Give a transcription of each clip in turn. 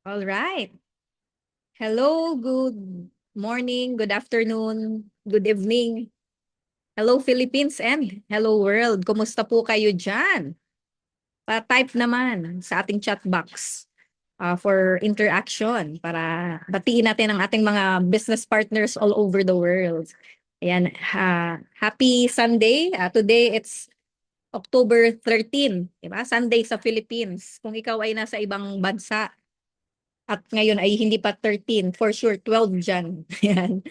All right. Hello, good morning, good afternoon, good evening. Hello, Philippines and hello, world. Kumusta po kayo dyan? Pa-type naman sa ating chat box for interaction para batiin natin ang ating mga business partners all over the world. Ayan, happy Sunday. Today it's October 13, di ba? Sunday sa Philippines. Kung ikaw ay nasa ibang bansa, at ngayon ay hindi pa 13, for sure 12 dyan. Yan.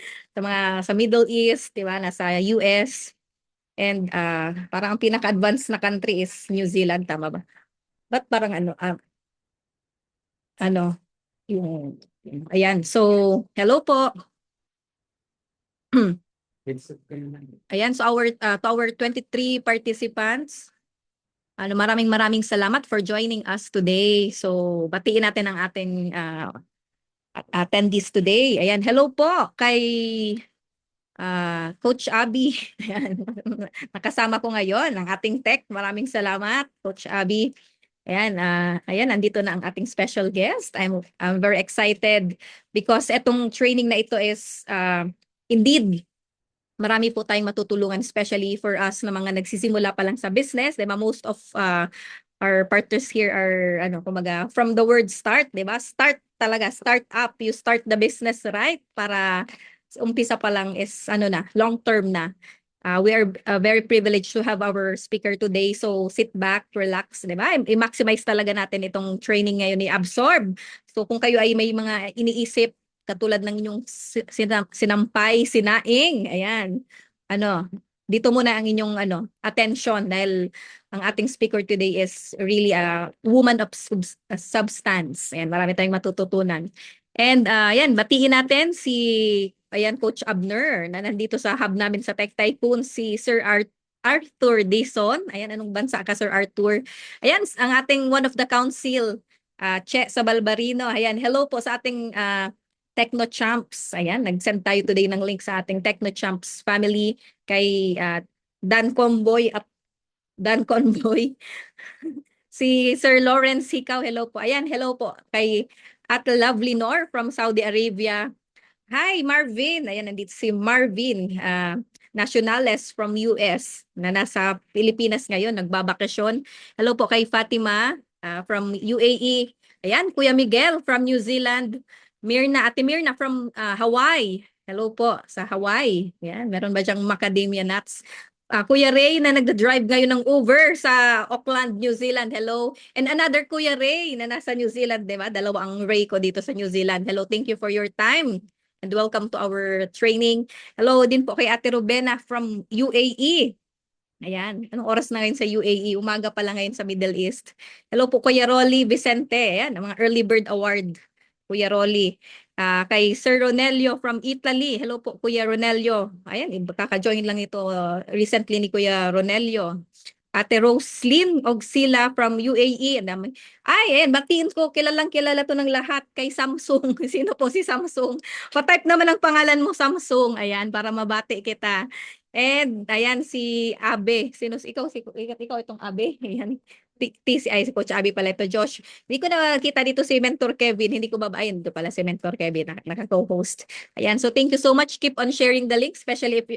Sa Middle East, di ba, nasa US, and parang ang pinaka-advanced na country is New Zealand, tama ba? But parang ano, ayan. So, hello po. Ayan, so to our 23 participants, maraming salamat for joining us today. So, batiin natin ang ating attendees today. Ayan, hello po kay Coach Abby. Ayan. Nakasama ko ngayon ang ating tech. Maraming salamat, Coach Abby. Ayan, nandito na ang ating special guest. I'm very excited because etong training na ito is indeed marami po tayong matutulungan, especially for us na mga nagsisimula pa lang sa business. Diba? Most of our partners here are kumaga from the word start, 'di ba? Start talaga, start up. You start the business right para umpisa pa lang is long term na. We are very privileged to have our speaker today. So sit back, relax, 'di ba? I-maximize talaga natin itong training ngayon ni Absorb. So kung kayo ay may mga iniisip katulad ng inyong sinampay, sinaing, ayan. Dito muna ang inyong attention dahil ang ating speaker today is really a woman of substance. Ayan, marami tayong matututunan. And batiin natin si Coach Abner na nandito sa hub namin sa Tech Tycoon, si Sir Arthur Dison. Ayan, anong bansa ka, Sir Arthur? Ayan, ang ating one of the council, Che Sabalbarino. Ayan, hello po sa ating Techno Champs. Ayan, nag-send tayo today ng link sa ating Techno Champs family kay Dan Conboy at Dan Conboy. Si Sir Lawrence Hikaw, hello po. Ayan, hello po kay at Lovely Nor from Saudi Arabia. Hi, Marvin. Ayan, nandito si Marvin Nationales from US na nasa Pilipinas ngayon, nagbabakasyon. Hello po kay Fatima from UAE. Ayan, Kuya Miguel from New Zealand. Ate Mirna from Hawaii. Hello po sa Hawaii. Ayan, meron ba diyang macadamia nuts? Kuya Ray na nagda-drive ngayon ng Uber sa Auckland, New Zealand. Hello. And another Kuya Ray na nasa New Zealand, di ba? Dalawa ang Ray ko dito sa New Zealand. Hello, thank you for your time. And welcome to our training. Hello din po kay Ate Rubena from UAE. Ayan, anong oras na ngayon sa UAE? Umaga pa lang ngayon sa Middle East. Hello po Kuya Rolly Vicente. Ayan, ang mga Early Bird Award. Kuya Rolly. Kay Sir Ronelio from Italy. Hello po, Kuya Ronelio. Ayan, kaka-join lang ito recently ni Kuya Ronelio. Ate Roslyn Ogsila from UAE. Ayan, batiin ko, kilala to ng lahat kay Samsung. Sino po si Samsung? Pa-type naman ang pangalan mo, Samsung. Ayan, para mabati kita. And ayan, si Abe. Ikaw itong Abe. Ayan. Si Coach Abby pala ito, Josh. Hindi ko nakita dito si Mentor Kevin. Hindi ko babayin. Ito pala si Mentor Kevin, naka-co-host. Ayan, so thank you so much. Keep on sharing the link, especially if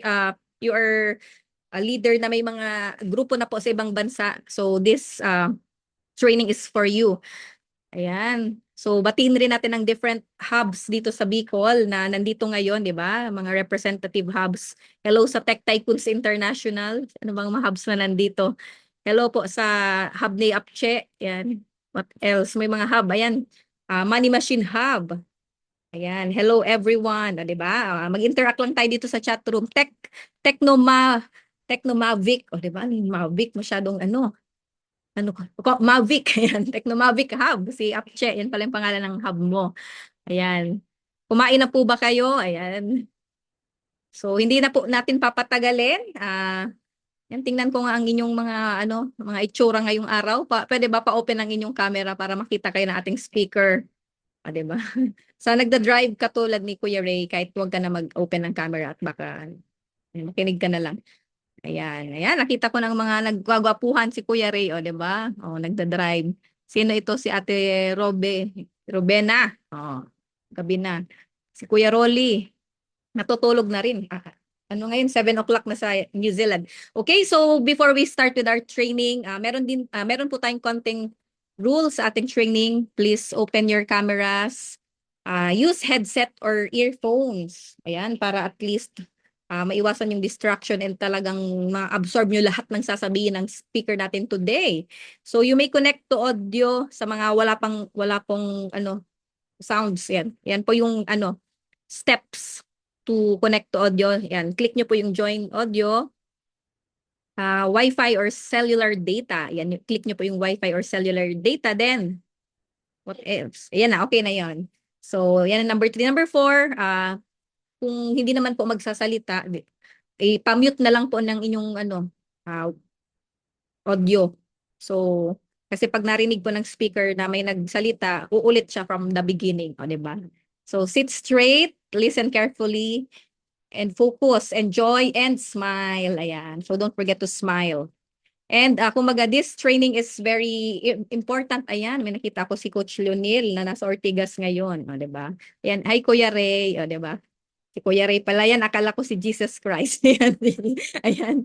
you are a leader na may mga grupo na po sa ibang bansa. So this training is for you. Ayan. So batiin rin natin ang different hubs dito sa Bicol na nandito ngayon, di ba? Mga representative hubs. Hello sa Tech Tycoons International. Ano bang mga hubs na nandito? Hello po sa hub ni Apche. Ayan. What else? May mga hub. Ayan. Money Machine Hub. Ayan. Hello everyone. Di ba? Mag-interact lang tayo dito sa chat room. Technomavic. O di ba? Mavic masyadong Mavic. Ayan. Technomavic Hub. Si Apche. Yan pala yung pangalan ng hub mo. Ayan. Kumain na po ba kayo? Ayan. So hindi na po natin papatagalin. Yan, tingnan ko nga ang inyong mga itsura ngayong araw. Pwede ba pa-open ang inyong camera para makita kayo ng ating speaker? Di ba? So nagda-drive katulad ni Kuya Ray, kahit huwag ka na mag-open ng camera at baka makinig ka na lang. Ayan, nakita ko ng mga nagwagwapuhan si Kuya Ray, di ba? Nagda-drive. Sino ito? Si Ate Rubena. Oh, gabi na. Si Kuya Rolly, natutulog na rin. Ano ngayon, 7 o'clock na sa New Zealand. Okay, so before we start with our training, meron po tayong konting rules sa ating training. Please open your cameras. Use headset or earphones. Ayan, para at least maiwasan yung distraction and talagang ma-absorb nyo lahat ng sasabihin ng speaker natin today. So you may connect to audio sa mga wala pong sounds. Yan. Yan po yung steps to connect to audio. Yan, click nyo po yung join audio. Wi-Fi or cellular data. Yan, click nyo po yung Wi-Fi or cellular data. Then, what else? Ayan na, okay na yon. So, yan ang number 3. Number 4, kung hindi naman po magsasalita, pa-mute na lang po ng inyong audio. So, kasi pag narinig po ng speaker na may nagsalita, uulit siya from the beginning, o, diba? So, sit straight, listen carefully, and focus, enjoy, and smile. Ayan. So, don't forget to smile. And kumbaga, this training is very important. Ayan, may nakita ko si Coach Leonel na nasa Ortigas ngayon. O, diba? Ayan, hi Kuya Ray. O, diba? Si Kuya Ray pala yan. Akala ko si Jesus Christ. Ayan. Ayan.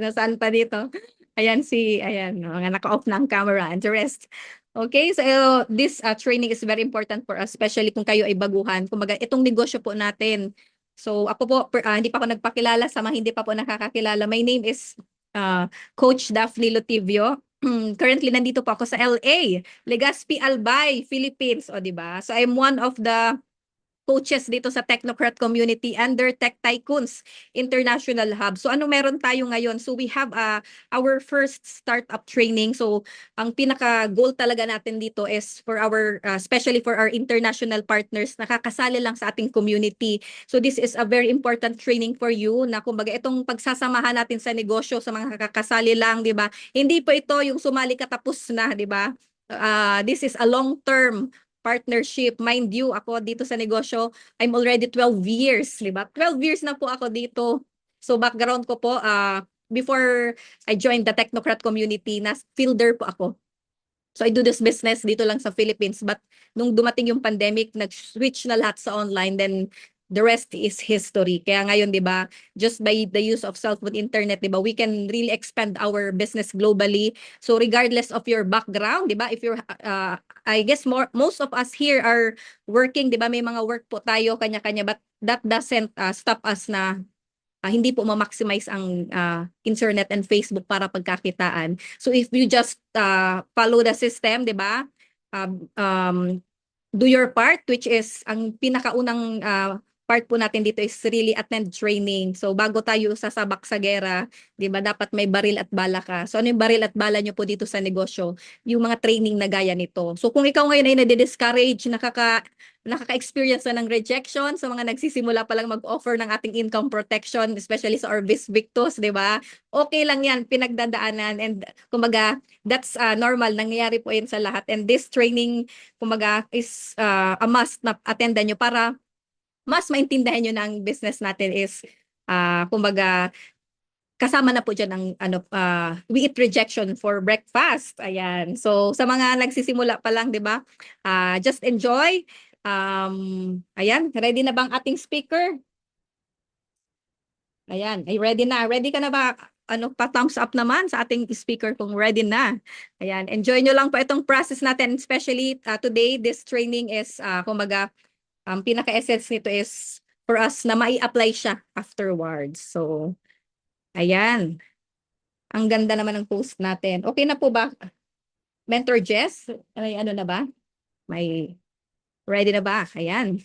Nasaan pa dito? Ayan ayan, mga naka-off na ang camera and the rest. Okay, so this training is very important for us, especially kung kayo ay baguhan. Kumbaga, itong negosyo po natin. So ako po, hindi pa ako nagpakilala sa mga hindi pa po nakakakilala. My name is Coach Daphne Lotivio. Currently, nandito po ako sa LA, Legazpi, Albay, Philippines. O, diba? So I'm one of the coaches dito sa Technocrat community under Tech Tycoons International Hub. So ano meron tayo ngayon? So we have our first startup training. So ang pinaka goal talaga natin dito is for our especially for our international partners nakakasali lang sa ating community. So this is a very important training for you na kumbaga itong pagsasamahan natin sa negosyo sa mga kakasali lang, 'di ba? Hindi po ito yung sumali ka tapos na, 'di ba? This is a long-term partnership. Mind you, ako dito sa negosyo, I'm already 12 years, di ba? 12 years na po ako dito. So background ko po, before I joined the Technocrat community, fielder po ako. So I do this business dito lang sa Philippines. But nung dumating yung pandemic, nag-switch na lahat sa online. Then the rest is history. Kaya ngayon, di ba, just by the use of cell phone internet, di ba, we can really expand our business globally. So regardless of your background, di ba, if you're, I guess most of us here are working, di ba, may mga work po tayo, kanya-kanya, but that doesn't stop us na hindi po ma-maximize ang internet and Facebook para pagkakitaan. So if you just follow the system, di ba, do your part, which is ang pinakaunang part po natin dito is really attend training. So bago tayo sasabak sa gera, 'di ba, dapat may baril at bala ka. So ano yung baril at bala nyo po dito sa negosyo? Yung mga training na gaya nito. So kung ikaw ngayon ay nade-discourage, nakaka-experience na ng rejection sa mga nagsisimula pa lang mag-offer ng ating income protection, especially sa Orvis Victus, 'di ba? Okay lang 'yan, pinagdadaanan, and kumbaga that's normal, nangyayari po 'yan sa lahat. And this training kumbaga is a must na attendan nyo para mas maintindihan nyo na ang business natin is kumbaga kasama na po dyan ang we eat rejection for breakfast. Ayan. So sa mga nagsisimula pa lang, 'di ba? Just enjoy. Ayan, ready na bang ating speaker? Ayan, ay ready na. Ready ka na ba? Pa-thumbs up naman sa ating speaker kung ready na. Ayan, enjoy nyo lang po itong process natin. Especially today, this training is, kumbaga, pinaka-essence nito is for us na mai-apply siya afterwards. So, ayan. Ang ganda naman ng post natin. Okay na po ba? Mentor Jess, ay ano na ba? May ready na ba? Ayan.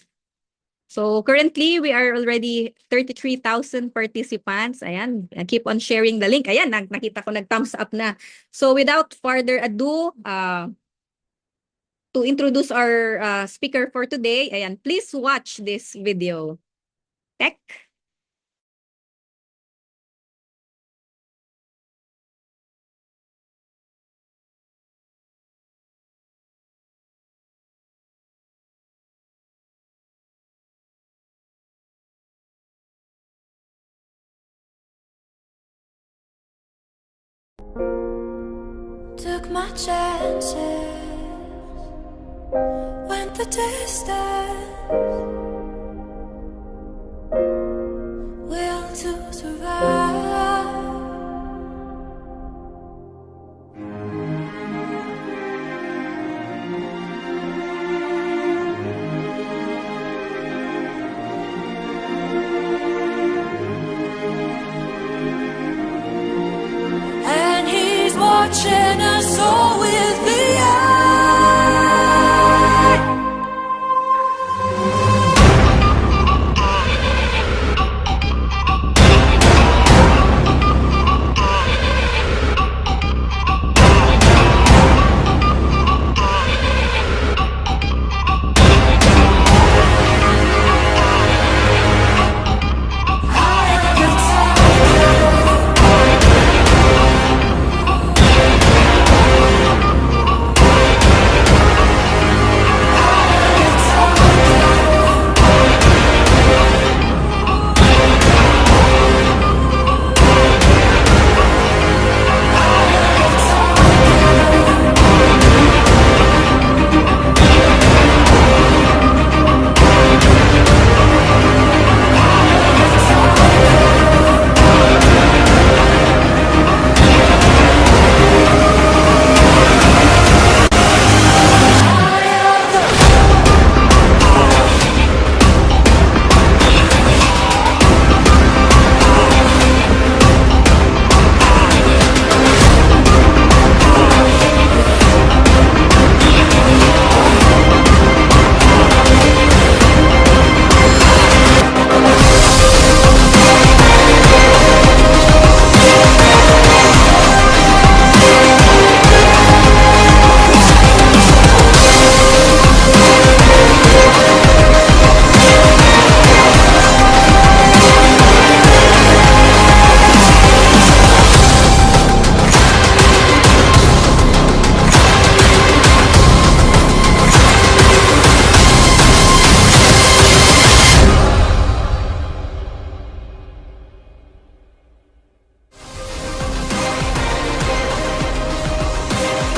So currently, we are already 33,000 participants. Ayan, keep on sharing the link. Ayan, nakita ko nag-thumbs up na. So without further ado, to introduce our speaker for today, ayan, please watch this video. Tech. Took my chances the distance, will to survive. And he's watching us all with the eye.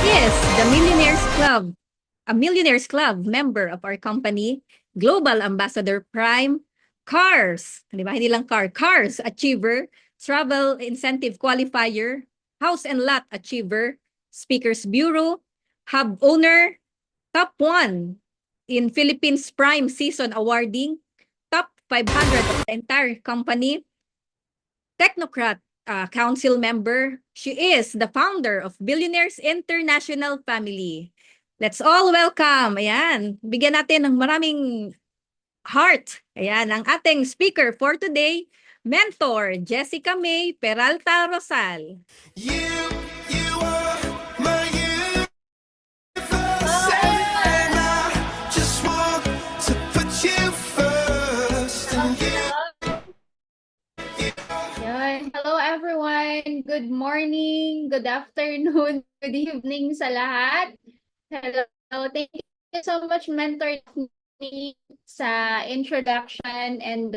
Yes, the Millionaires Club, a Millionaires Club member of our company, Global Ambassador Prime, CARS, di ba? Hindi lang CARS Achiever, Travel Incentive Qualifier, House and Lot Achiever, Speakers Bureau, Hub Owner, Top 1 in Philippines Prime Season Awarding, Top 500 of the entire company, Technocrat Council member. She is the founder of Billionaires International Family. Let's all welcome, ayan, bigyan natin ng maraming heart, ayan, ang ating speaker for today, Mentor Jessica May Peralta Rosal. You are my universe, and I just want to put you first. And Yan. Hello everyone. Good morning, good afternoon, good evening sa lahat. Hello. Thank you so much, Mentor Daphne, sa introduction, and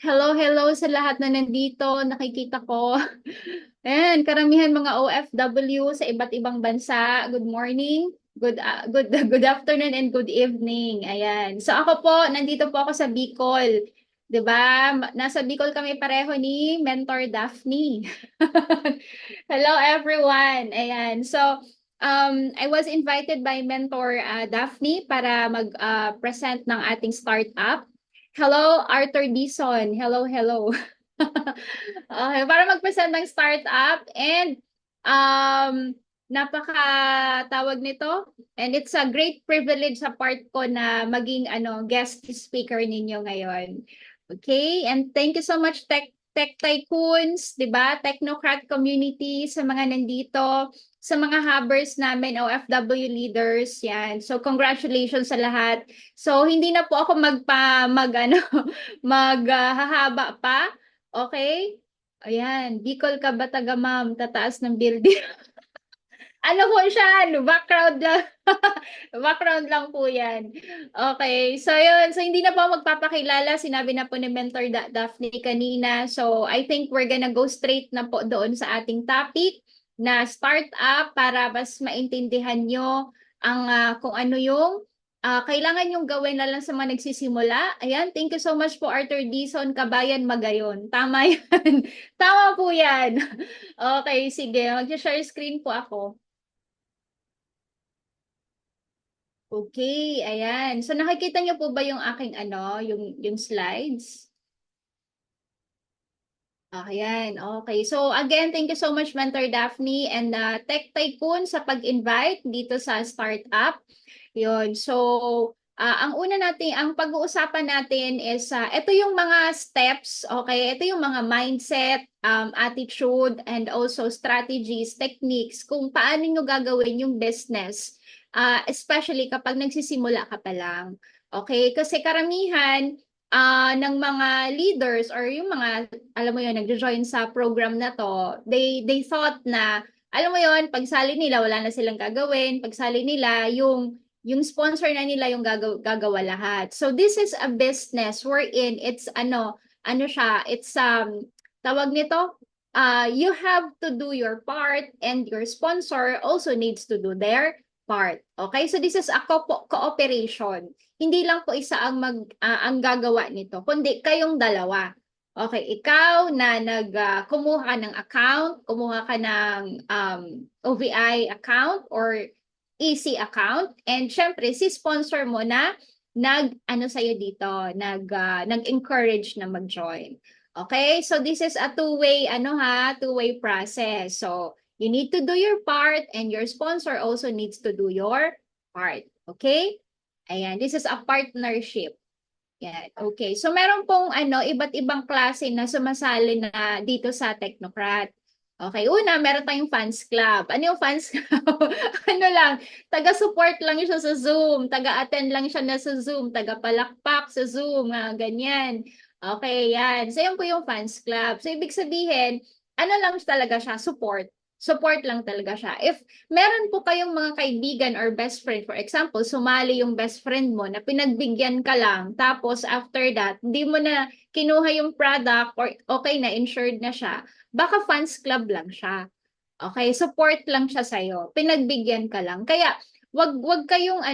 hello sa lahat na nandito, nakikita ko. Ayan, karamihan mga OFW sa iba't ibang bansa. Good morning, good afternoon, and good evening. Ayan. So ako po, nandito po ako sa Bicol. 'Di ba? Nasa Bicol kami pareho ni Mentor Daphne. Hello everyone. Ayan. So I was invited by Mentor Daphne para mag-present ng ating startup. Hello, Arthur Dison. Hello. Okay, para mag-present ng startup, and napaka-tawag nito, and it's a great privilege sa part ko na maging guest speaker ninyo ngayon. Okay, and thank you so much Tech Tycoons, 'di ba? Technocrat community, sa mga nandito, sa mga hubbers namin, OFW leaders, yan. So congratulations sa lahat. So hindi na po ako maghahaba pa. Okay? Ayan, Bicol ka ba taga ma'am, tataas ng building. Ano po siya? Background lang. Background lang po yan. Okay. So, yun. So, hindi na po ako magpapakilala. Sinabi na po ni Mentor Daphne kanina. So, I think we're gonna go straight na po doon sa ating topic na startup para mas maintindihan nyo ang kung ano yung kailangan yung gawin na lang sa mga nagsisimula. Ayan, thank you so much po Arthur Dison, Kabayan Magayon. Tama yan. Tama po yan. Okay, sige. Mag-share screen po ako. Okay, ayan. So nakikita niyo po ba yung aking yung slides? Ayan, okay. So again, thank you so much Mentor Daphne and Tech Tycoon sa pag-invite dito sa startup. Yun. So ang ang pag-uusapan natin is ito yung mga steps, okay? Ito yung mga mindset, attitude, and also strategies, techniques kung paano nyo gagawin yung business, especially kapag nagsisimula ka pa lang. Okay? Kasi karamihan ng mga leaders or yung mga, alam mo yun, nagjo-join sa program na to, they thought na, alam mo yun, pagsali nila, wala na silang gagawin. Pagsali nila, yung sponsor na nila yung gagawa lahat. So this is a business wherein it's siya, it's tawag nito, you have to do your part and your sponsor also needs to do their part. Okay? So this is a cooperation. Hindi lang po isa ang gagawa nito, kundi kayong dalawa. Okay, ikaw na kumuha ka ng account, kumuha ka ng OVI account or EC account, and syempre si sponsor mo na sa'yo dito, nag-encourage na mag-join. Okay? So this is a two-way two-way process. So you need to do your part and your sponsor also needs to do your part. Okay? Ayan, this is a partnership. Yan. Okay. So meron pong iba't ibang klase na sumasali na dito sa Technocrat. Okay, una, meron tayong fans club. Ano yung fans club? Taga-support lang siya sa Zoom, taga-attend lang siya na sa Zoom, taga-palakpak sa Zoom, ganyan. Okay, yan. So, yan po yung fans club. So, ibig sabihin, lang talaga siya, support. Support lang talaga siya. If meron po kayong mga kaibigan or best friend, for example, sumali yung best friend mo na pinagbigyan ka lang, tapos after that, hindi mo na kinuha yung product or okay na, insured na siya, baka fans club lang siya. Okay, support lang siya sa'yo. Pinagbigyan ka lang. Kaya, wag kayong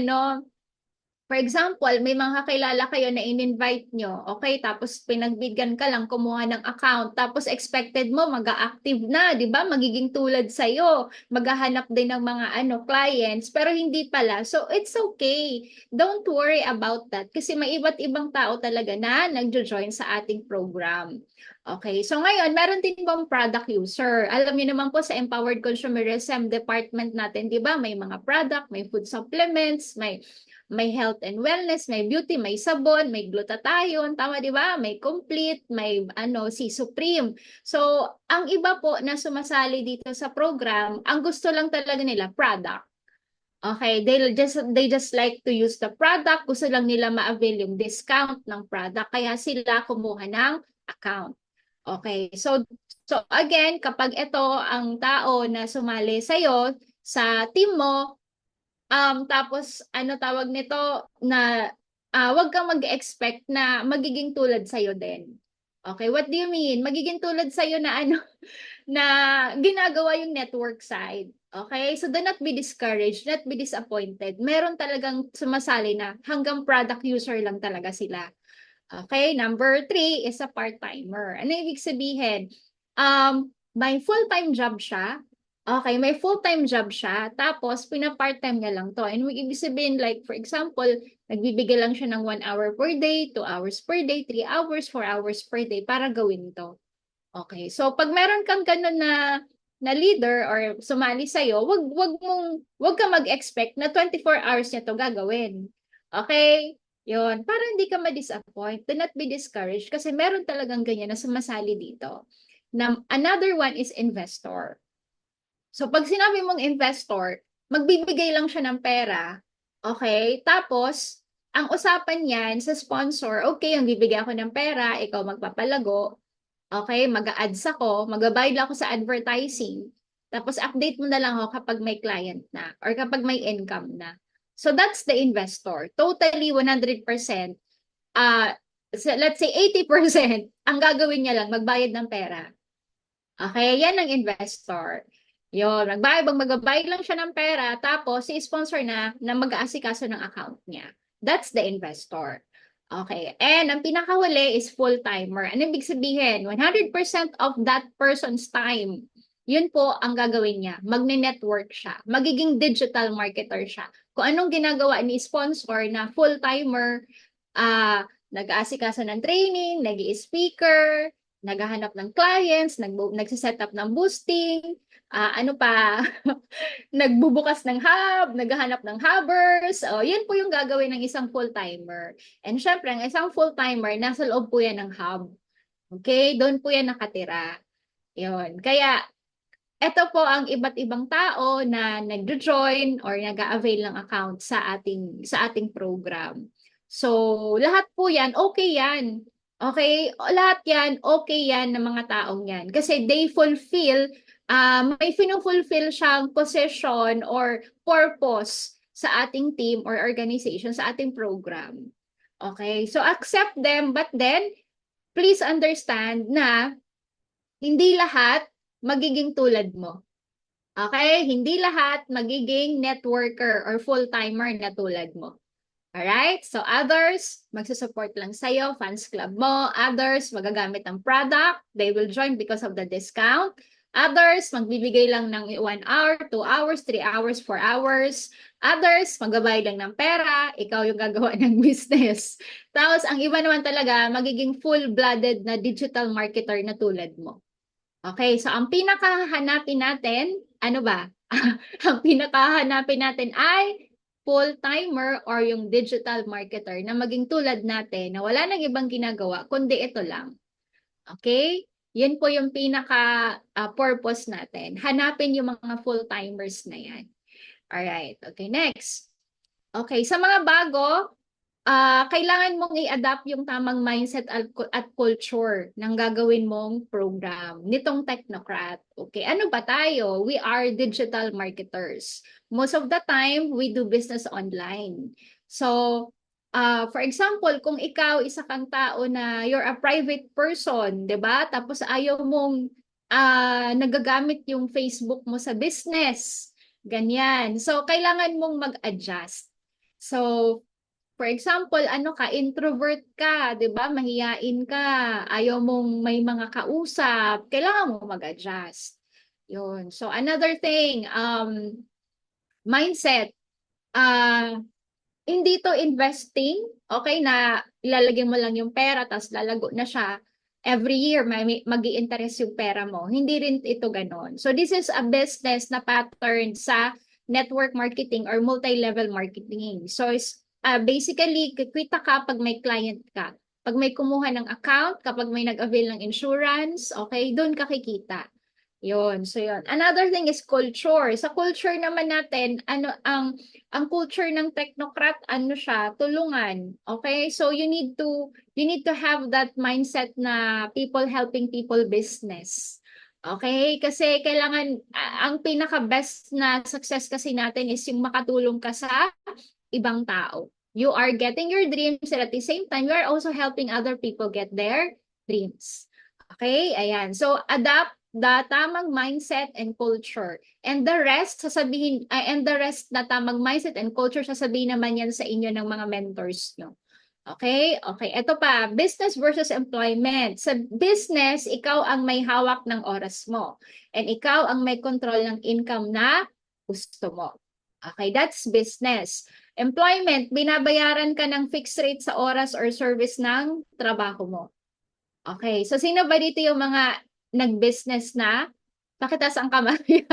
for example, may mga kakilala kayo na in-invite nyo, okay, tapos pinagbigyan ka lang, kumuha ng account, tapos expected mo mag-active na, di ba? Magiging tulad sa'yo, maghahanap din ng mga clients, pero hindi pala. So, it's okay. Don't worry about that kasi may iba't ibang tao talaga na nagjo-join sa ating program. Okay, so ngayon, meron din bang product user? Alam niyo naman po sa Empowered Consumerism Department natin, di ba? May mga product, may food supplements, may health and wellness, may beauty, may sabon, may glutathione, tama di ba? May complete, may si Supreme. So, ang iba po na sumasali dito sa program, ang gusto lang talaga nila product. Okay, they just like to use the product, gusto lang nila ma-avail yung discount ng product, kaya sila kumuha ng account. Okay, so again, kapag ito ang tao na sumali sa'yo, sa team mo, tapos tawag nito na wag kang mag-expect na magiging tulad sa'yo din. Okay, what do you mean? Magiging tulad sa'yo na na ginagawa yung network side. Okay, so do not be discouraged, not be disappointed. Meron talagang sumasali na hanggang product user lang talaga sila. Okay, number 3 is a part-timer. Ano ibig sabihin? May full-time job siya. Okay, may full-time job siya, tapos pina-part-time niya lang to. And ibig sabihin, like for example, nagbibigay lang siya ng 1 hour per day, 2 hours per day, 3 hours, 4 hours per day para gawin to. Okay, so pag meron kang ganun na leader or sumali sa'yo, wag ka mag-expect na 24 hours niya to gagawin. Okay? Yun, para hindi ka ma-disappoint, do not be discouraged kasi meron talagang ganyan na sumasali dito. Another one is investor. So pag sinabi mong investor, magbibigay lang siya ng pera, okay? Tapos, ang usapan niyan sa sponsor, okay, ang bibigay ako ng pera, ikaw magpapalago, okay, mag-a-ads ako, mag-bayad lang ako sa advertising, tapos update mo na lang ako kapag may client na or kapag may income na. So that's the investor. Totally 100%. So let's say 80%, ang gagawin niya lang, magbayad ng pera. Okay, yan ang investor. Yun, magbabayad lang siya ng pera, tapos si sponsor na mag-aasikaso ng account niya. That's the investor. Okay. And ang pinakahuli is full-timer. Ano ibig sabihin? 100% of that person's time, yun po ang gagawin niya. Magne-network siya. Magiging digital marketer siya. Kung anong ginagawa ni sponsor na full-timer, nag-aasikaso ng training, nag-i-speaker, naghahanap ng clients, nagsiset up ng boosting, ano pa, nagbubukas ng hub, naghahanap ng hubbers. O, yun po yung gagawin ng isang full-timer. And syempre, ang isang full-timer, nasa loob po yan ng hub. Okay? Doon po yan nakatira. Yun. Kaya, ito po ang iba't ibang tao na nag-join or nag-avail ng account sa ating program. So, lahat po yan, okay yan. Okay? Lahat yan, okay yan ng mga taong yan. Kasi they fulfill may fulfill siyang position or purpose sa ating team or organization, sa ating program. Okay? So, accept them, but then, please understand na hindi lahat magiging tulad mo. Okay? Hindi lahat magiging networker or full-timer na tulad mo. Alright? So, others, magsusupport lang sa'yo, fans club mo. Others, magagamit ng product. They will join because of the discount. Others, magbibigay lang ng 1 hour, 2 hours, 3 hours, 4 hours. Others, magbabayad lang ng pera. Ikaw yung gagawa ng business. Tapos, ang iba naman talaga, magiging full-blooded na digital marketer na tulad mo. Okay, so ang pinakahanapin natin, ano ba? Ang pinakahanapin natin ay full-timer or yung digital marketer na maging tulad natin na wala nang ibang ginagawa kundi ito lang. Okay? Yan po yung pinaka-purpose natin. Hanapin yung mga full-timers na yan. Alright. Okay, next. Okay, sa mga bago, kailangan mong i-adapt yung tamang mindset at culture ng gagawin mong program nitong Technocrat. Okay, ano ba tayo? We are digital marketers. Most of the time, we do business online. So, for example, kung ikaw isa kang tao na you're a private person, 'di ba? Tapos ayaw mong nagagamit yung Facebook mo sa business. Ganyan. So, kailangan mong mag-adjust. So, for example, ano ka, introvert ka, 'di ba? Mahiyain ka, ayaw mong may mga kausap, kailangan mo mag-adjust. 'Yun. So, another thing, mindset. Hindi to investing, okay, na ilalagay mo lang yung pera tapos lalago na siya. Every year mag-i-interest yung pera mo. Hindi rin ito ganon. So this is a business na pattern sa network marketing or multi-level marketing. So basically, kikita ka pag may client ka. Pag may kumuha ng account, kapag may nag-avail ng insurance, okay, doon ka kikita. Yun, so yun. Another thing is culture. Sa culture naman natin, ano ang culture ng Technocrat, ano siya, tulungan. Okay? So you need to have that mindset na people helping people business. Okay? Kasi kailangan ang pinaka-best na success kasi natin is yung makatulong ka sa ibang tao. You are getting your dreams and at the same time you are also helping other people get their dreams. Okay? Ayan. So adapt the tamang mindset and culture. And the rest na tamang mindset and culture, sasabihin naman yan sa inyo ng mga mentors nyo. Okay? Okay. Ito pa, business versus employment. Sa business, ikaw ang may hawak ng oras mo. And ikaw ang may control ng income na gusto mo. Okay, that's business. Employment, binabayaran ka ng fixed rate sa oras or service ng trabaho mo. Okay, so sino ba dito yung mga nag-business na? Pakitaas ang kamay.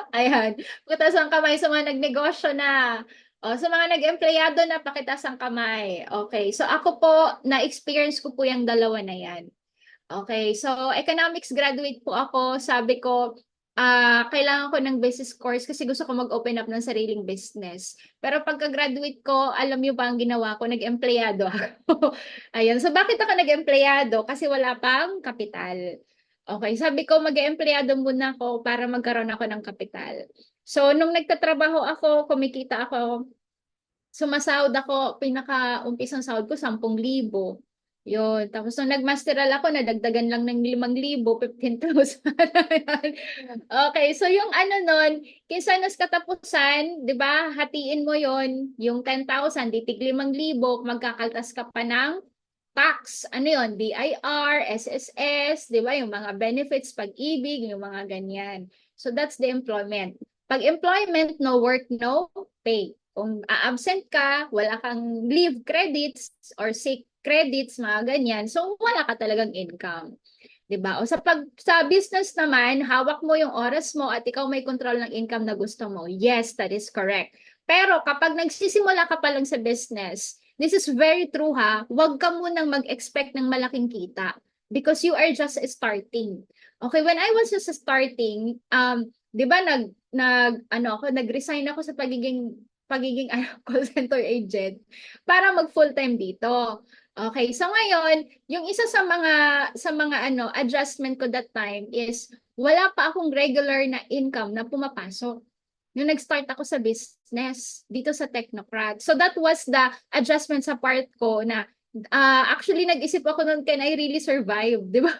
Ayan. Pakitaas ang kamay sa mga nagnegosyo na. O, sa mga nag-empleyado na, pakitaas ang kamay. Okay. So, ako po, na-experience ko po yung dalawa na yan. Okay. So, economics graduate po ako. Sabi ko, kailangan ko ng business course kasi gusto ko mag-open up ng sariling business. Pero pagka-graduate ko, alam niyo ba ang ginawa ko? Nag-empleyado ako. Ayan. So, bakit ako nag-empleyado? Kasi wala pang kapital. Okay. Sabi ko, mag-empleyado muna ako para magkaroon ako ng kapital. So, nung nagtatrabaho ako, kumikita ako, sumasahod ako, pinaka-umpisang sahod ko, 10,000. Yun. Tapos nung nag-masteral ako, nadagdagan lang ng 5,000, 15,000. Okay, so yung ano nun, kinsanas katapusan, di ba, hatiin mo yon yung 10,000, ditig 5,000, magkakaltas ka pa ng tax. Ano yon, BIR, SSS, di ba, yung mga benefits, pag-ibig, yung mga ganyan. So that's the employment. Pag employment, no work, no pay. Kung a-absent ka, wala kang leave credits or sick credits, mga ganyan. So, wala ka talagang income. 'Di ba? O sa business naman, hawak mo yung oras mo at ikaw may control ng income na gusto mo. Yes, that is correct. Pero kapag nagsisimula ka pa lang sa business, this is very true ha, huwag ka munang mag-expect ng malaking kita because you are just starting. Okay, when I was just starting, 'di ba nag-resign ako sa pagiging call center agent para mag full-time dito. Okay, so ngayon, yung isa sa mga adjustment ko that time is wala pa akong regular na income na pumapasok. Nung nag-start ako sa business dito sa Technocrat. So that was the adjustment sa part ko na actually nag-isip ako noon, can I really survive, 'di ba?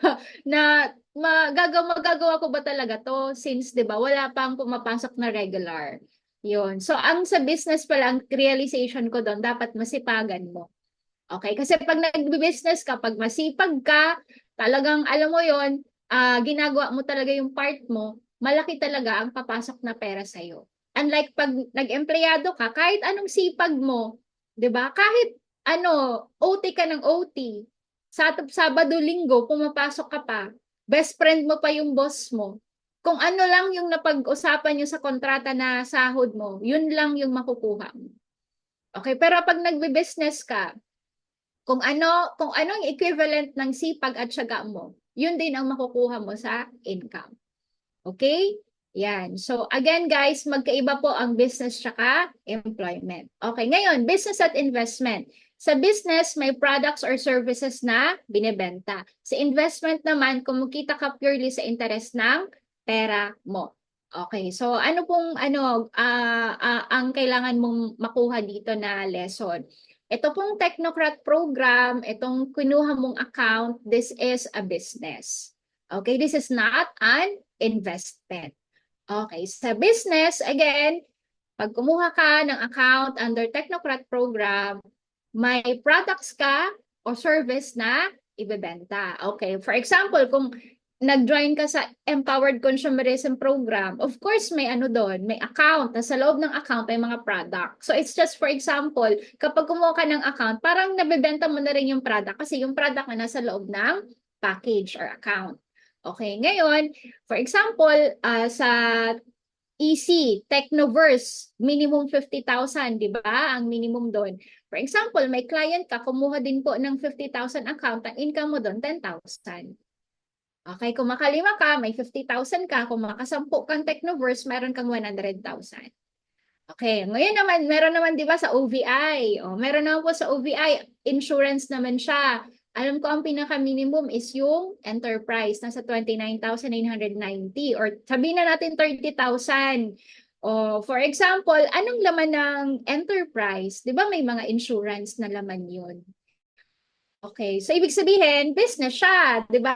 Na magagawa ko ba talaga to since 'di ba wala pang pumapasok na regular. Yun. So ang sa business pa lang realization ko doon dapat masipagan mo. Okay, kasi pag nagbi-business ka, pag masipag ka, talagang alam mo 'yon, ginagawa mo talaga yung part mo, malaki talaga ang papasok na pera sa iyo. Unlike pag nag-empleyado ka, kahit anong sipag mo, 'di ba? Kahit ano, OT ka ng OT. Sabado, Linggo, pumapasok ka pa. Best friend mo pa yung boss mo. Kung ano lang yung napag-usapan nyo sa kontrata na sahod mo, yun lang yung makukuha mo. Okay, pero pag nagbe-business ka, kung anong equivalent ng sipag at tiyaga mo, yun din ang makukuha mo sa income. Okay? Yan. So again guys, magkaiba po ang business tsaka employment. Okay, ngayon, business at investment. Sa business, may products or services na binebenta. Sa investment naman, kumikita ka purely sa interest ng pera mo. Okay, so ano pong ang kailangan mong makuha dito na lesson? Ito pong Technocrat program, itong kinuha mong account, this is a business. Okay, this is not an investment. Okay, sa business, again, pag kumuha ka ng account under Technocrat program, may products ka o service na ibebenta. Okay, for example, kung nag-join ka sa Empowered Consumerism Program, of course, may ano doon, may account. Sa loob ng account, may mga product. So, it's just for example, kapag kumuha ka ng account, parang nabebenta mo na rin yung product kasi yung product na nasa loob ng package or account. Okay, ngayon, for example, sa EC, Technoverse, minimum 50,000, di ba? Ang minimum doon. For example, may client ka, kumuha din po ng 50,000 account, ang income mo doon, 10,000. Okay, kung makalima ka, may 50,000 ka. Kung makasampu kang Technoverse, meron kang 100,000. Okay, ngayon naman, meron naman 'di ba sa OVI? Oh, meron naman po sa OVI, insurance naman siya. Alam ko ang pinaka-minimum is yung enterprise, nasa 29,990 or sabihin na natin 30,000. Oh, for example, anong laman ng enterprise? 'Di ba may mga insurance na laman 'yun? Okay, so ibig sabihin, business siya, 'di ba?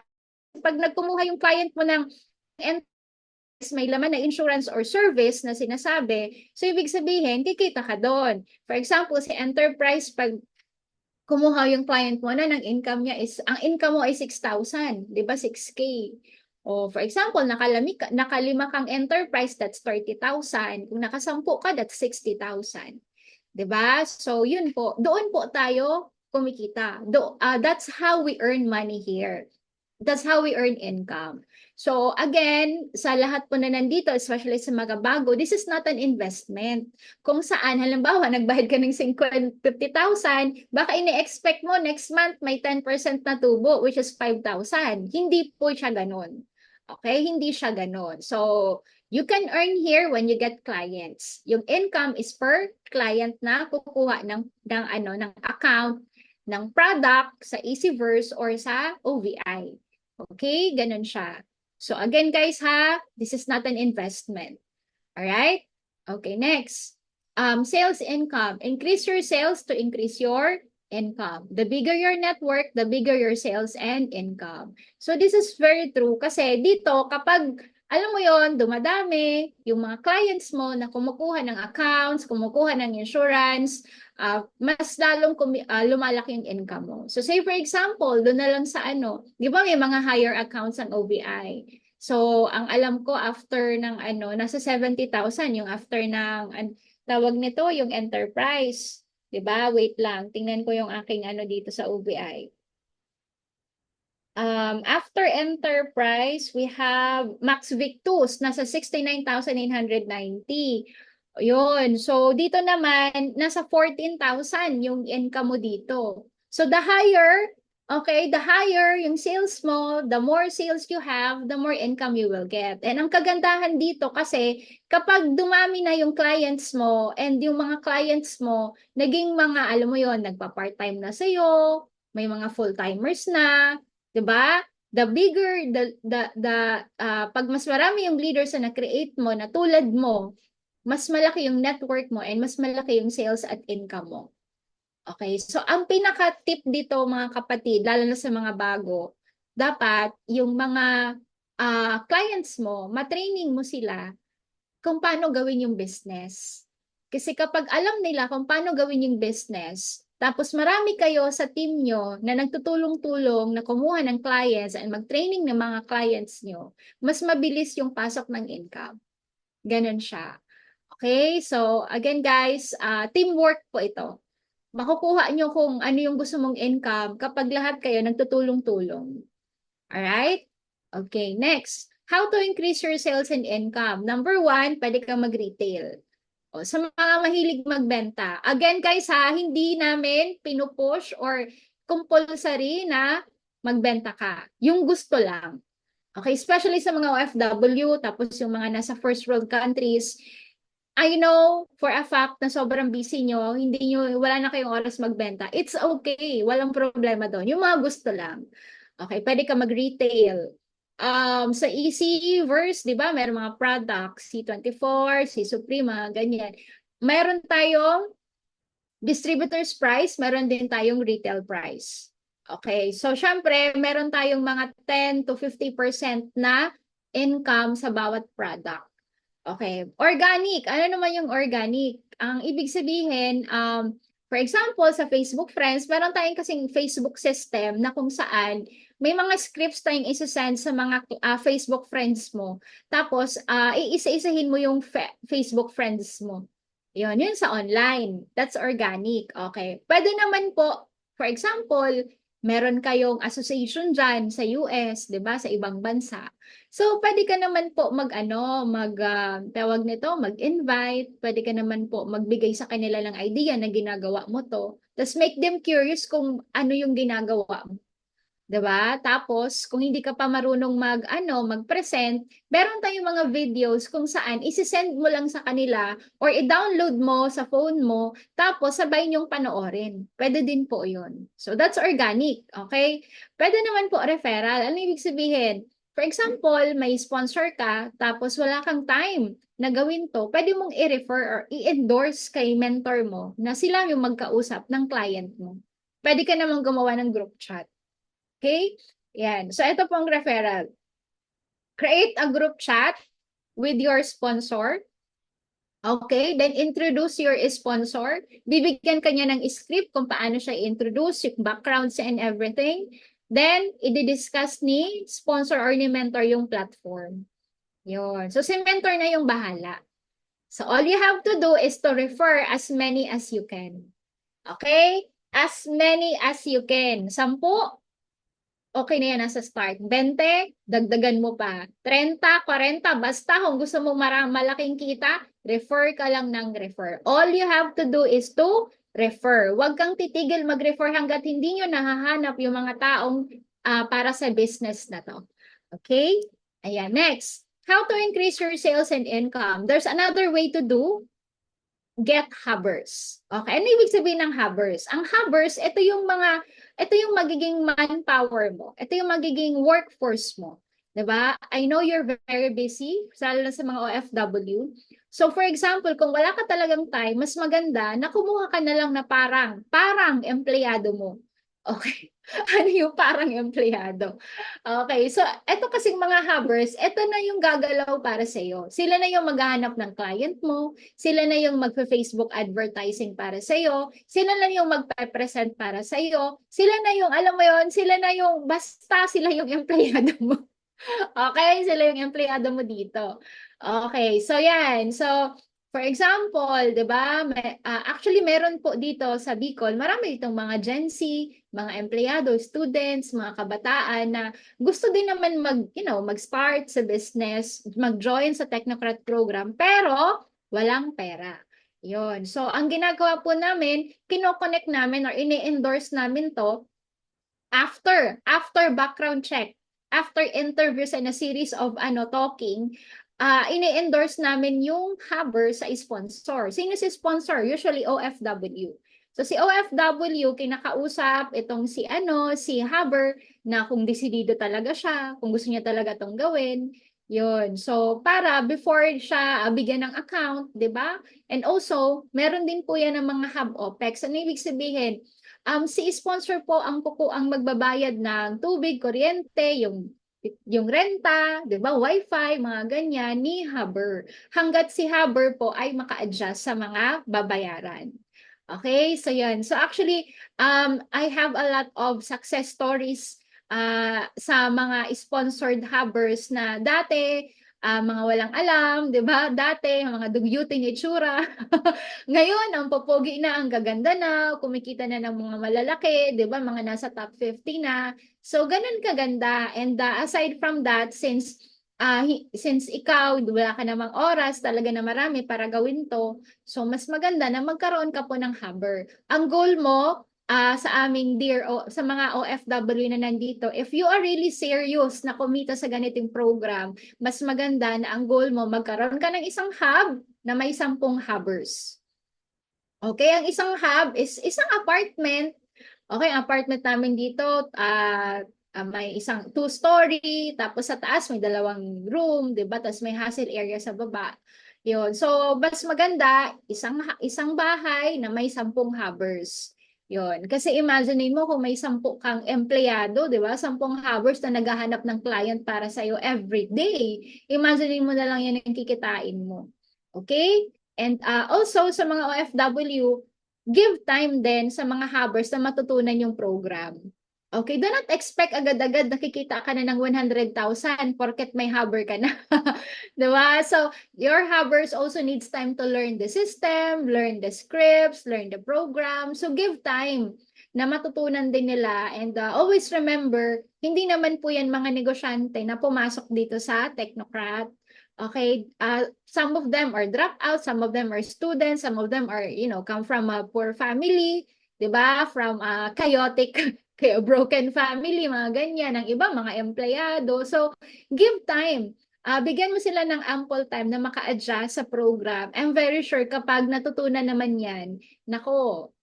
Pag nagkumuha yung client mo ng may laman na insurance or service na sinasabi, so ibig sabihin, kikita ka doon. For example, sa enterprise, pag kumuha yung client mo na ng income niya is, ang income mo ay 6,000, di ba? 6K. O for example, nakalima kang enterprise, that's 30,000. Kung nakasampu ka, that's 60,000. Di ba? So yun po, doon po tayo kumikita. That's how we earn money here. That's how we earn income. So again, sa lahat po na nandito, especially sa mga bago, this is not an investment. Kung saan, halimbawa, nagbayad ka ng 50,000, baka ini-expect mo next month may 10% na tubo, which is 5,000. Hindi po siya ganun. Okay? Hindi siya ganun. So, you can earn here when you get clients. Yung income is per client na kukuha ng account, ng product sa Easyverse or sa OVI. Okay, ganun siya. So again guys ha, this is not an investment. All right? Okay, next. Sales income. Increase your sales to increase your income. The bigger your network, the bigger your sales and income. So this is very true kasi dito kapag alam mo yon, dumadami yung mga clients mo na kumukuha ng accounts, kumukuha ng insurance, mas lalong lumalaki yung income mo. So say for example, doon na lang sa ano, di ba may mga higher accounts ang OBI? So ang alam ko after ng ano, nasa 70,000 yung after ng tawag nito, yung enterprise. Di ba? Wait lang, tingnan ko yung aking ano dito sa OBI. After enterprise, we have Max Victus, nasa 69,890. Yun. So, dito naman, nasa 14,000 yung income mo dito. So, the higher yung sales mo, the more sales you have, the more income you will get. And ang kagandahan dito kasi, kapag dumami na yung clients mo, and yung mga clients mo, naging mga, alam mo yon, nagpa-part-time na sa'yo, may mga full-timers na, 'di ba? The bigger pag mas marami yung leaders na na-create mo na tulad mo, mas malaki yung network mo and mas malaki yung sales at income mo. Okay, so ang pinaka-tip dito mga kapatid, lalo na sa mga bago, dapat yung mga clients mo, matraining mo sila kung paano gawin yung business. Kasi kapag alam nila kung paano gawin yung business, tapos marami kayo sa team nyo na nagtutulong-tulong na kumuha ng clients and mag-training ng mga clients nyo, mas mabilis yung pasok ng income. Ganon siya. Okay, so again guys, teamwork po ito. Makukuha nyo kung ano yung gusto mong income kapag lahat kayo nagtutulong-tulong. Alright? Okay, next. How to increase your sales and income? Number 1, pwede kang mag-retail. O, sa mga mahilig magbenta. Again guys hindi namin pinupush or compulsory na magbenta ka. Yung gusto lang. Okay, especially sa mga OFW, tapos yung mga nasa first world countries, I know for a fact na sobrang busy nyo, wala na kayong oras magbenta. It's okay, walang problema doon. Yung mga gusto lang. Okay, pwede ka mag-retail. Sa Easyverse, di ba, meron mga products, C24, C Suprema, ganyan. Meron tayong distributor's price, meron din tayong retail price. Okay, so syempre, meron tayong mga 10 to 50% na income sa bawat product. Okay, organic. Ano naman yung organic? Ang ibig sabihin, for example, sa Facebook Friends, meron tayong kasing Facebook system na kung saan may mga scripts tayong isa-send sa mga Facebook friends mo. Tapos, iisa-isahin mo yung Facebook friends mo. Yun sa online. That's organic. Okay. Pwede naman po, for example, meron kayong association dyan sa US, di ba, sa ibang bansa. So, pwede ka naman po tawag nito, mag-invite. Pwede ka naman po magbigay sa kanila ng idea na ginagawa mo to. Tapos make them curious kung ano yung ginagawa mo. Diba? Tapos, kung hindi ka pa marunong mag-present, meron tayong mga videos kung saan isi-send mo lang sa kanila or i-download mo sa phone mo, tapos sabay niyong panoorin. Pwede din po yun. So, that's organic. Okay? Pwede naman po referral. Ano ibig sabihin? For example, may sponsor ka, tapos wala kang time na gawin to, pwede mong i-refer or i-endorse kay mentor mo na sila yung magkausap ng client mo. Pwede ka namang gumawa ng group chat. Okay? Yan. So, ito pong referral. Create a group chat with your sponsor. Okay? Then, introduce your sponsor. Bibigyan ka niya ng script kung paano siya i-introduce, yung backgrounds and everything. Then, i-discuss ni sponsor or ni mentor yung platform. Yun. So, si mentor na yung bahala. So, all you have to do is to refer as many as you can. Okay? As many as you can. 10, okay na yan nasa start. 20, dagdagan mo pa. 30, 40, basta kung gusto mo malaking kita, refer ka lang ng refer. All you have to do is to refer. Huwag kang titigil mag-refer hanggat hindi nyo nahahanap yung mga taong para sa business na to. Okay? Ayan, next. How to increase your sales and income. There's another way to do. Get hubbers. Okay, ano ibig sabihin ng hubbers? Ang hubbers, ito yung magiging manpower mo. Ito yung magiging workforce mo. 'Diba? I know you're very busy, lalo na sa mga OFW. So for example, kung wala ka talagang time, mas maganda na kumuha ka na lang na parang empleyado mo. Okay. Ano yung parang empleyado? Okay. So eto kasing mga hubbers, eto na yung gagalaw para sa iyo. Sila na yung maghahanap ng client mo, sila na yung magfe-Facebook advertising para sa iyo, sila na yung magpe-present para sa iyo, sila na yung alam mo yon, sila na yung basta sila yung empleyado mo. Okay, sila yung empleyado mo dito. Okay, so yan. So, for example, 'di ba? Actually meron po dito sa Bicol, marami ditong mga Gen Z, mga empleyado, students, mga kabataan na gusto din naman mag-start sa business, mag-join sa Technocrat program, pero walang pera. Yun. So, ang ginagawa po namin, kino-connect namin or ini-endorse namin to after background check, after interviews and a series of talking, ini-endorse namin yung hubber sa sponsor. Sino si sponsor? Usually OFW. So si OFW kinakausap itong si hubber na kung desidido talaga siya, kung gusto niya talaga tong gawin. Yun. So para before siya bigyan ng account, 'di ba? And also, meron din po yan ng mga hub OPEX. Ano ibig sabihin? Si sponsor po ang magbabayad ng tubig, kuryente, yung renta, 'di ba, wifi, mga ganyan ni hubber. Hangga't si hubber po ay maka-adjust sa mga babayaran. Okay, so yan. So actually, I have a lot of success stories sa mga sponsored hubbers na dati mga walang alam, 'di ba? Dati mga dugyuting itsura. Ngayon, ang popogi na, ang gaganda na, kumikita na ng mga malalaki, 'di ba? Mga nasa top 50 na. So ganun kaganda. And aside from that, since ikaw wala ka namang oras talaga na marami para gawin to, so mas maganda na magkaroon ka po ng hubber. Ang goal mo sa aming sa mga OFW na nandito, if you are really serious na kumita sa ganitong program, mas maganda na ang goal mo magkaroon ka ng isang hub na may 10 hubbers. Okay, ang isang hub is isang apartment. Okay, ang apartment namin dito may isang 2-story, tapos sa taas may 2 room, 'di ba? Tapos may hustle area sa baba. 'Yun. So, mas maganda isang bahay na may 10 hubbers. 'Yun. Kasi imagine mo kung may 10 kang empleyado, 'di ba? 10 hubbers na naghahanap ng client para sa iyo every day. Imagine mo na lang 'yan ang kikitain mo. Okay? And also sa mga OFW, give time din sa mga hubbers na matutunan yung program. Okay, do not expect agad-agad nakikita ka na ng 100,000 porket may hubber ka na. Diba? So, your hubbers also needs time to learn the system, learn the scripts, learn the program. So, give time na matutunan din nila. And always remember, hindi naman po yan mga negosyante na pumasok dito sa Technocrat. Okay, some of them are dropouts, some of them are students, some of them are, come from a poor family, 'di ba? From a chaotic kaya broken family, mga ganyan, ang iba mga empleyado. So, give time. Bigyan mo sila ng ample time na maka-adjust sa program. I'm very sure kapag natutunan naman yan, nako,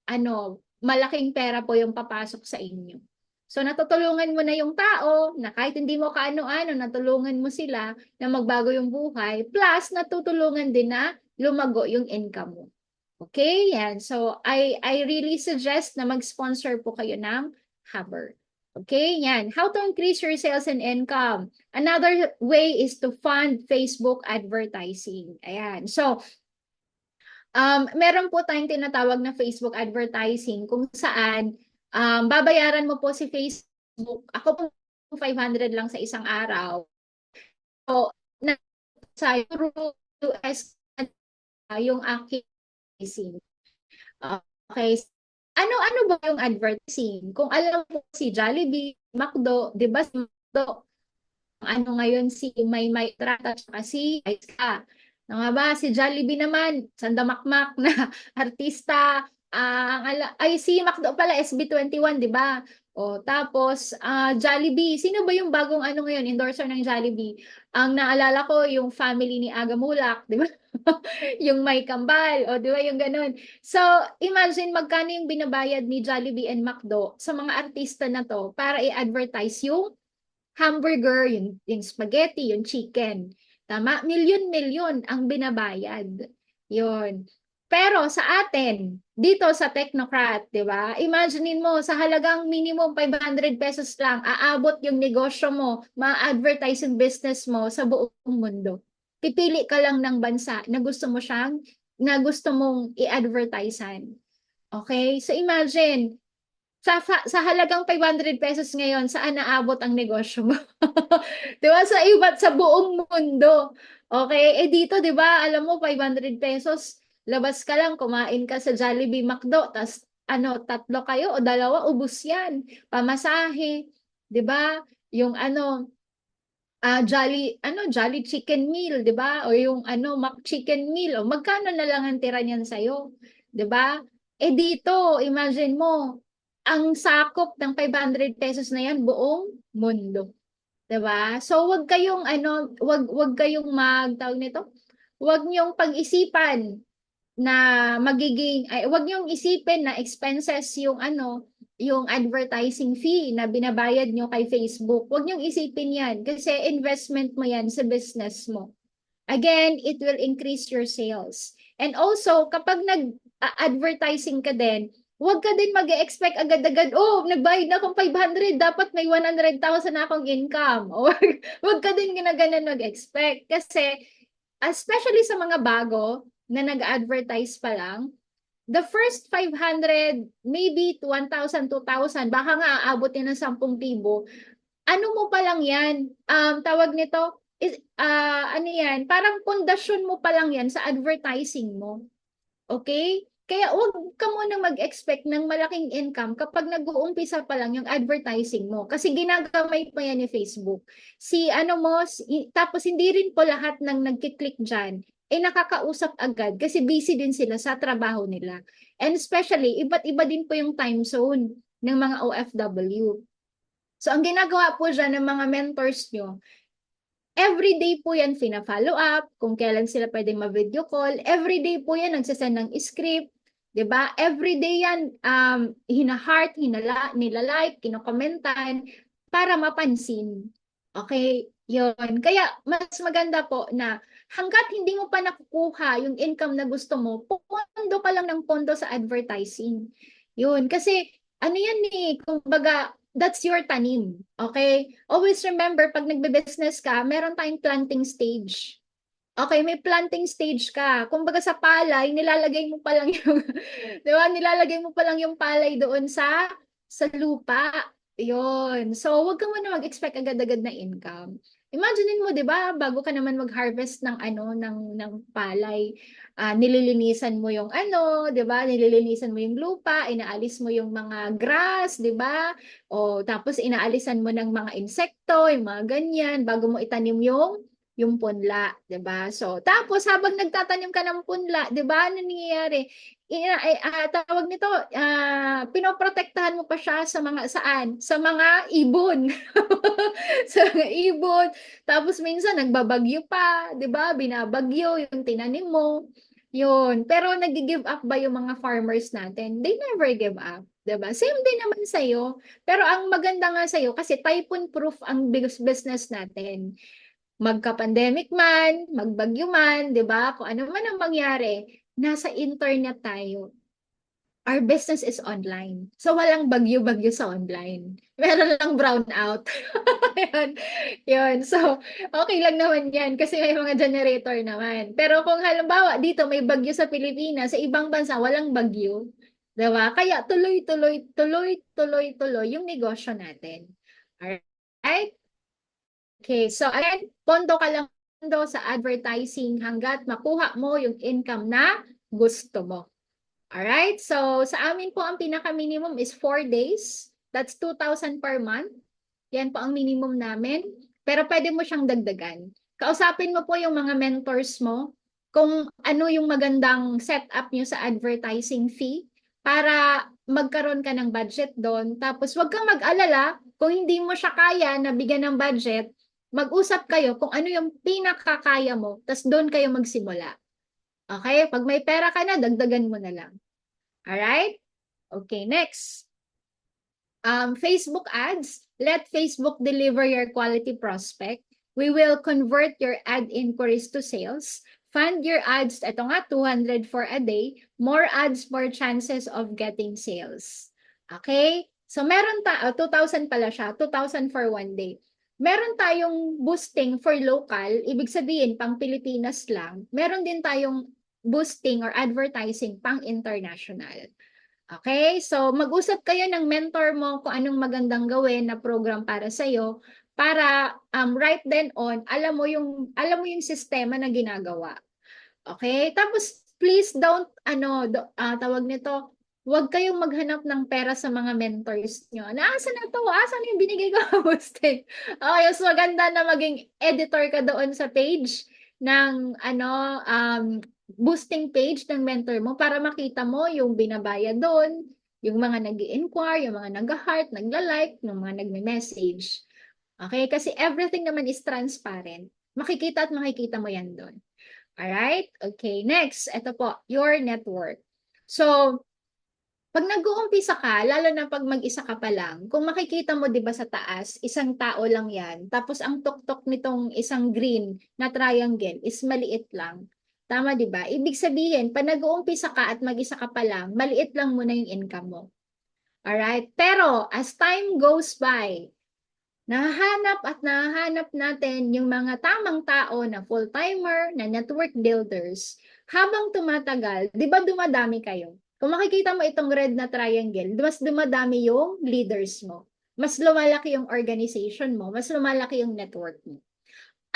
malaking pera po yung papasok sa inyo. So, natutulungan mo na yung tao na kahit hindi mo kaano-ano, natulungan mo sila na magbago yung buhay. Plus, natutulungan din na lumago yung income mo. Okay? Yan. So, I really suggest na mag-sponsor po kayo ng hubber. Okay? Yan. How to increase your sales and income. Another way is to fund Facebook advertising. Ayan. So, meron po tayong tinatawag na Facebook advertising kung saan babayaran mo po si Facebook. Ako po 500 lang sa isang araw. So, sa Euro, US, yung aking okay. Ano ba yung advertising? Kung alam mo si Jollibee, McDo, 'di ba si McDo? Ngayon si May Trata at si Iska. Nga ba si Jollibee naman, sandamakmak na artista, si McDo pala SB21, 'di ba? O tapos Jollibee, sino ba yung bagong ngayon endorser ng Jollibee? Ang naalala ko yung family ni Aga Mulak, 'di ba? Yung may kambal, o di ba yung ganun. So, imagine magkano yung binabayad ni Jollibee and McDo sa mga artista na to para i-advertise yung hamburger, yung spaghetti, yung chicken. Tama? Milyon-milyon ang binabayad. Yun. Pero sa atin, dito sa Technocrat, di ba? Imaginein mo, sa halagang minimum 500 pesos lang, aabot yung negosyo mo, ma-advertise yung business mo sa buong mundo. Pipili ka lang ng bansa na gusto mo siyang, na gusto mong i-advertisean. Okay? So imagine, sa halagang 500 pesos ngayon, saan naabot ang negosyo mo? 'Di ba? Sa iba't sa buong mundo. Okay? Eh dito, 'di ba? Alam mo, 500 pesos, labas ka lang, kumain ka sa Jollibee, McDo, tas ano, tatlo kayo o dalawa, ubos yan. Pamasahe, 'di ba? Yung ano, Jolly Chicken Meal, 'di ba? O yung ano, Mac Chicken Meal, o magkano na lang ang tira niyan sa'yo, 'di ba? Eh dito, imagine mo, ang sakop ng 500 pesos na yan buong mundo, 'di ba? So wag kayong ano, wag kayong tawag nito, wag niyong pag-isipan na wag niyong isipin na expenses yung ano, yung advertising fee na binabayad nyo kay Facebook. Wag niyong isipin yan kasi investment mo yan sa business mo. Again, it will increase your sales. And also, kapag nag-advertising ka din, huwag ka din mag-expect agad-agad, oh, nagbayad na akong 500, dapat may 100,000 na akong income. Or huwag ka din ginaganan mag-expect. Kasi, especially sa mga bago na nag-advertise pa lang, the first 500, maybe 1,000, 2,000, baka nga aabot yan ng 10,000. Ano mo pa lang yan? Tawag nito, ano yan? Parang pundasyon mo pa lang yan sa advertising mo. Okay? Kaya huwag ka muna mag-expect ng malaking income kapag nag-uumpisa pa lang yung advertising mo. Kasi ginagamit mo yan ni Facebook. Tapos hindi rin po lahat ng nagkiklik dyan nakakausap agad kasi busy din sila sa trabaho nila. And especially, iba't iba din po yung time zone ng mga OFW. So, ang ginagawa po dyan ng mga mentors nyo, everyday po yan fina-follow up, kung kailan sila pwedeng ma-video call, everyday po yan nagsasend ng script, 'di ba? Everyday yan hina-heart, nila-like, kinokomentan para mapansin. Okay? 'Yon. Kaya mas maganda po na hangga't hindi mo pa nakukuha yung income na gusto mo, pondo ka lang ng pondo sa advertising. 'Yun, kasi ano yan kumbaga that's your tanim. Okay? Always remember, pag nagbe-business ka, meron tayong planting stage. Okay, may planting stage ka. Kumbaga sa palay, nilalagay mo pa lang yung, 'di ba? Nilalagay mo pa lang yung palay doon sa lupa. 'Yon. So, wag ka muna mag-expect agad-agad na income. Imaginein mo, 'di ba, bago ka naman mag-harvest ng ng palay, nililinisan mo yung 'di ba? Nililinisan mo yung lupa, inaalis mo yung mga grass, 'di ba? O tapos inaalisan mo ng mga insekto, yung mga ganyan bago mo itanim yung punla, 'di ba? So, tapos habang nagtatanim ka ng punla, 'di ba? Ano nangyayari? Tawag nito, pinoprotektahan mo pa siya sa mga saan? Sa mga ibon. Sa mga ibon. Tapos minsan nagbabagyo pa, 'di ba? Binabagyo yung tinanim mo. Yun. Pero nag-give up ba yung mga farmers natin? They never give up. 'Di ba? Same din naman sa'yo. Pero ang maganda nga sa'yo, kasi typhoon-proof ang business natin. Magka-pandemic man, magbagyo man, 'di ba? Kung ano man ang mangyari, nasa internet tayo. Our business is online. So walang bagyo-bagyo sa online. Meron lang brownout. Yun. Yun. So, okay lang naman 'yan kasi may mga generator naman. Pero kung halimbawa dito may bagyo sa Pilipinas, sa ibang bansa walang bagyo, 'di ba? Kaya tuloy yung negosyo natin. Alright? Okay, so again, pondo ka lang sa advertising hanggat makuha mo yung income na gusto mo. Alright, so sa amin po ang pinaka-minimum is 4 days. That's 2,000 per month. Yan po ang minimum namin. Pero pwede mo siyang dagdagan. Kausapin mo po yung mga mentors mo kung ano yung magandang setup nyo sa advertising fee para magkaroon ka ng budget doon. Tapos wag kang mag-alala kung hindi mo siya kaya na bigyan ng budget, mag-usap kayo kung ano yung pinakakaya mo, tas doon kayo magsimula. Okay? Pag may pera ka na, dagdagan mo na lang. Alright? Okay, next. Facebook ads. Let Facebook deliver your quality prospect. We will convert your ad inquiries to sales. Fund your ads, ito nga, 200 for a day. More ads, more chances of getting sales. Okay? So meron 2,000 pala siya, 2,000 for one day. Meron tayong boosting for local, ibig sabihin pang Pilipinas lang. Meron din tayong boosting or advertising pang international. Okay? So mag-usap kayo ng mentor mo kung anong magandang gawin na program para sa iyo para right then on alam mo yung sistema na ginagawa. Okay? Tapos please don't tawag nito, huwag kayong maghanap ng pera sa mga mentors nyo. Naasan na to? Asan yung binigay ko boosting? Okay, so maganda na maging editor ka doon sa page ng boosting page ng mentor mo para makita mo yung binabayad doon, yung mga nag-i-inquire, yung mga nag-heart, nagla-like, yung mga nagme-message. Okay? Kasi everything naman is transparent. Makikita at makikita mo yan doon. Alright? Okay, next. Ito po, your network. So, pag nag-uumpisa ka, lalo na pag mag-isa ka pa lang, kung makikita mo 'di ba sa taas, isang tao lang 'yan. Tapos ang tuktok nitong isang green na triangle is maliit lang. Tama 'di ba? Ibig sabihin, pag nag-uumpisa ka at mag-isa ka pa lang, maliit lang muna yung income mo. Alright? Pero as time goes by, nahahanap natin yung mga tamang tao na full-timer, na network builders. Habang tumatagal, 'di ba dumadami kayo? Kung makikita mo itong red na triangle, mas dumadami yung leaders mo. Mas lumalaki yung organization mo, mas lumalaki yung network mo.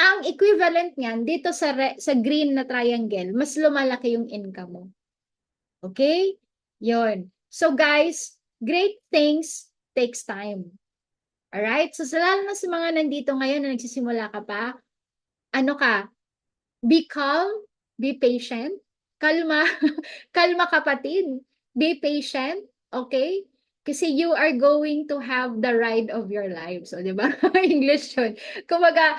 Ang equivalent niyan dito sa green na triangle, mas lumalaki yung income mo. Okay? Yon. So guys, great things takes time. Alright? So lalo na sa mga nandito ngayon na nagsisimula ka pa, be calm, be patient, kalma, kalma kapatid, be patient, okay? Kasi you are going to have the ride of your life. So, di ba? English yun. Kumbaga,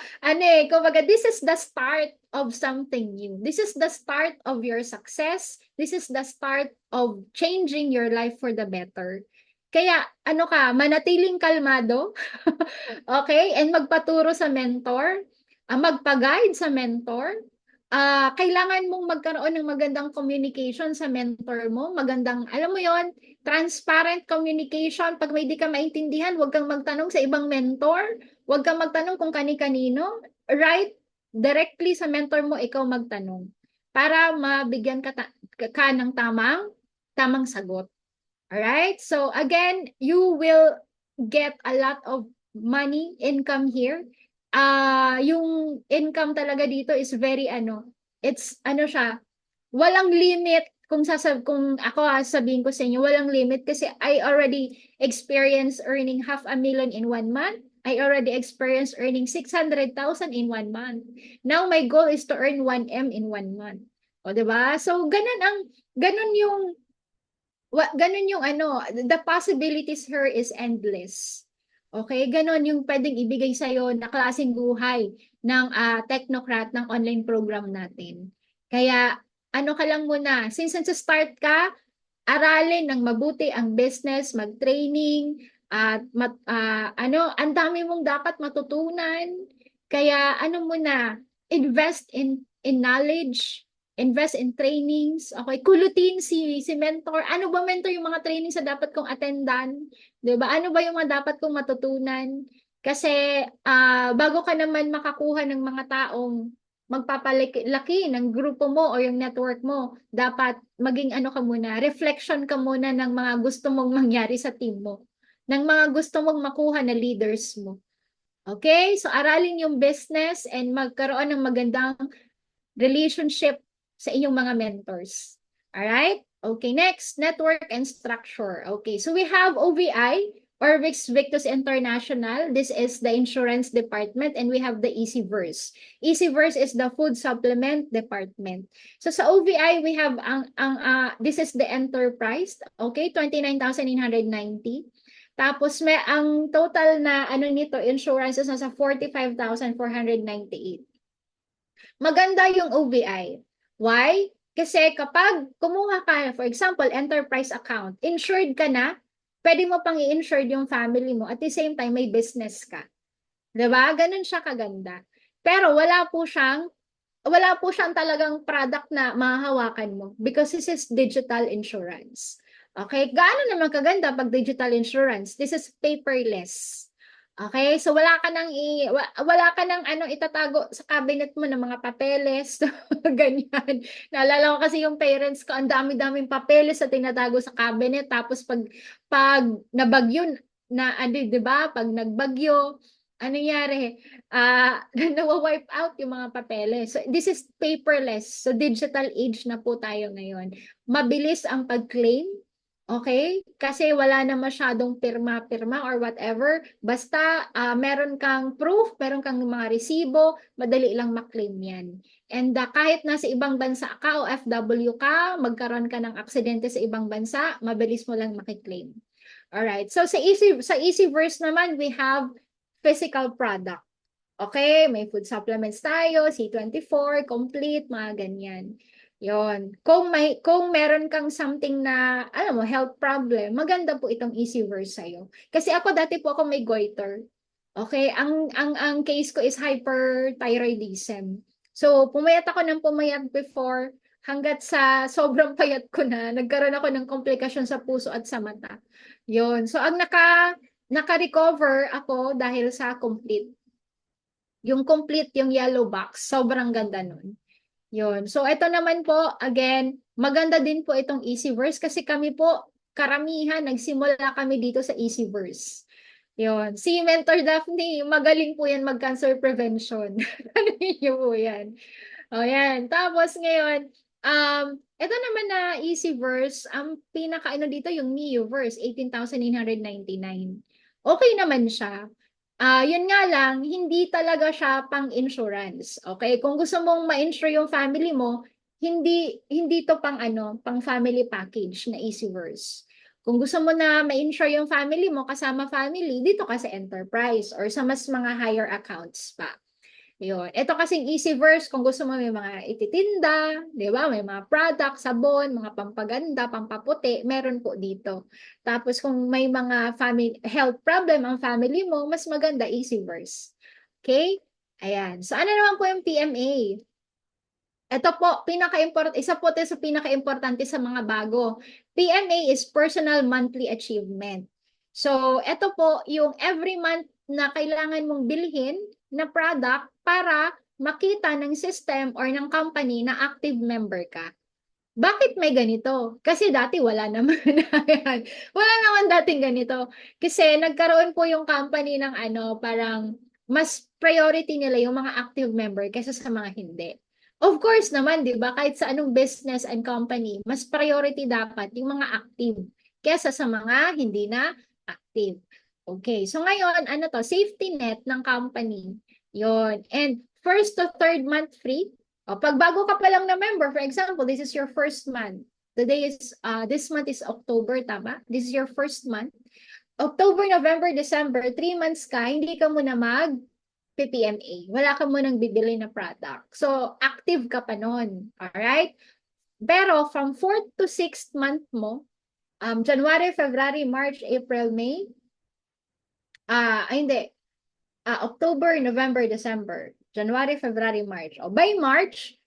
this is the start of something new. This is the start of your success. This is the start of changing your life for the better. Kaya, manatiling kalmado, okay? And magpaturo sa mentor, magpa-guide sa mentor, kailangan mong magkaroon ng magandang communication sa mentor mo, magandang, alam mo yon, transparent communication. Pag may di ka maintindihan, huwag kang magtanong sa ibang mentor, huwag kang magtanong kung kani-kanino, right? Directly sa mentor mo, ikaw magtanong para mabigyan ka ng tamang sagot. Alright? So again, you will get a lot of money, income here. Yung income talaga dito is very it's siya, walang limit. Kung ako sabihin ko sa inyo, walang limit kasi I already experienced earning 500,000 in 1 month. I already experienced earning 600,000 in 1 month. Now my goal is to earn 1M in 1 month. O, diba? So ganun yung the possibilities here is endless. Okay, ganon yung pwedeng ibigay sa'yo na klaseng buhay ng technocrat ng online program natin. Kaya, ka lang muna, since sa start ka, aralin ng mabuti ang business, mag-training, at ang dami mong dapat matutunan. Kaya, muna, invest in knowledge, invest in trainings, okay, kulutin si mentor. Ano ba mentor yung mga trainings na dapat kong attendan? 'Di ba? Ano ba yung mga dapat kong matutunan? Kasi bago ka naman makakuha ng mga taong magpapalaki ng grupo mo o yung network mo, dapat maging ka muna, reflection ka muna ng mga gusto mong mangyari sa team mo, ng mga gusto mong makuha na leaders mo. Okay? So aralin yung business and magkaroon ng magandang relationship sa inyong mga mentors. Alright? Okay, next, network and structure. Okay, so we have OVI, Orvix Victus International. This is the insurance department and we have the Easyverse. Easyverse is the food supplement department. So sa OVI, we have this is the enterprise. Okay, 29,990. Tapos may ang total na nito insurance is nasa 45,498. Maganda yung OVI. Why? Kasi kapag kumuha ka, for example, enterprise account, insured ka na, pwede mo pang i-insure yung family mo. At the same time, may business ka. Diba? Ganun siya kaganda. Pero wala po siyang talagang product na mahahawakan mo because this is digital insurance. Okay? Gaano naman kaganda pag digital insurance? This is paperless. Okay? So wala ka nang itatago sa cabinet mo ng mga papeles, ganyan. Naalala ko kasi yung parents ko, ang dami-daming papeles na tinatago sa cabinet, tapos pag nabagyo na, 'di ba? Pag nagbagyo, ano nangyari? Nawa-wipe out yung mga papeles. So this is paperless. So digital age na po tayo ngayon. Mabilis ang pag-claim. Okay? Kasi wala na masyadong pirma-pirma or whatever. Basta meron kang proof, meron kang mga resibo, madali lang maklaim yan. And kahit nasa ibang bansa ka o FW ka, magkaroon ka ng aksidente sa ibang bansa, mabilis mo lang makiklaim. Alright. So sa Easyverse naman, we have physical product. Okay? May food supplements tayo, C24, complete, mga ganyan. Yon. Kung meron kang something na, alam mo, health problem, maganda po itong Easyverse sa'yo. Kasi dati po ako may goiter. Okay? Ang case ko is hyperthyroidism. So, pumayat ako ng pumayat before, hanggat sa sobrang payat ko na, nagkaroon ako ng komplikasyon sa puso at sa mata. Yon. So, ang naka-recover ako dahil sa complete. Yung complete, yung yellow box, sobrang ganda nun. Yun. So, ito naman po, again, maganda din po itong Easyverse kasi kami po, karamihan, nagsimula kami dito sa Easyverse. Yun. Si Mentor Daphne, magaling po yan mag-cancer prevention. Ano yun po yan? O, yan. Tapos ngayon, ito naman na Easyverse, ang pinaka-ano dito, yung Neoverse, 18,999. Okay naman siya. Yun nga lang, hindi talaga siya pang-insurance. Okay? Kung gusto mong ma-insure yung family mo, hindi to pang family package na Easyverse. Kung gusto mo na ma-insure yung family mo kasama family, dito ka sa enterprise or sa mas mga higher accounts pa. Yun. Ito kasing Easyverse, kung gusto mo may mga ititinda, di ba? May mga product, sabon, mga pampaganda, pampaputi, meron po dito. Tapos kung may mga health problem ang family mo, mas maganda Easyverse. Okay? Ayan. So ano naman po yung PMA? Ito po, isa po ito sa pinaka-importante sa mga bago. PMA is Personal Monthly Achievement. So, ito po yung every month na kailangan mong bilhin na product para makita ng system or ng company na active member ka. Bakit may ganito? Kasi dati wala naman. Wala naman dating ganito. Kasi nagkaroon po yung company ng parang mas priority nila yung mga active member kaysa sa mga hindi. Of course naman, di ba? Kahit sa anong business and company, mas priority dapat yung mga active kaysa sa mga hindi na active. Okay, so ngayon, safety net ng company. Yon. And first to third month free. Pag bago ka pa lang na member, for example, this is your first month. This month is October, tama? This is your first month. October, November, December, 3 months ka, hindi ka muna PPMA. Wala ka munang bibili na product. So, active ka pa nun. Alright? Pero, from 4th to 6th month mo, January, February, March, April, May, October, November, December, January, February, March. By March,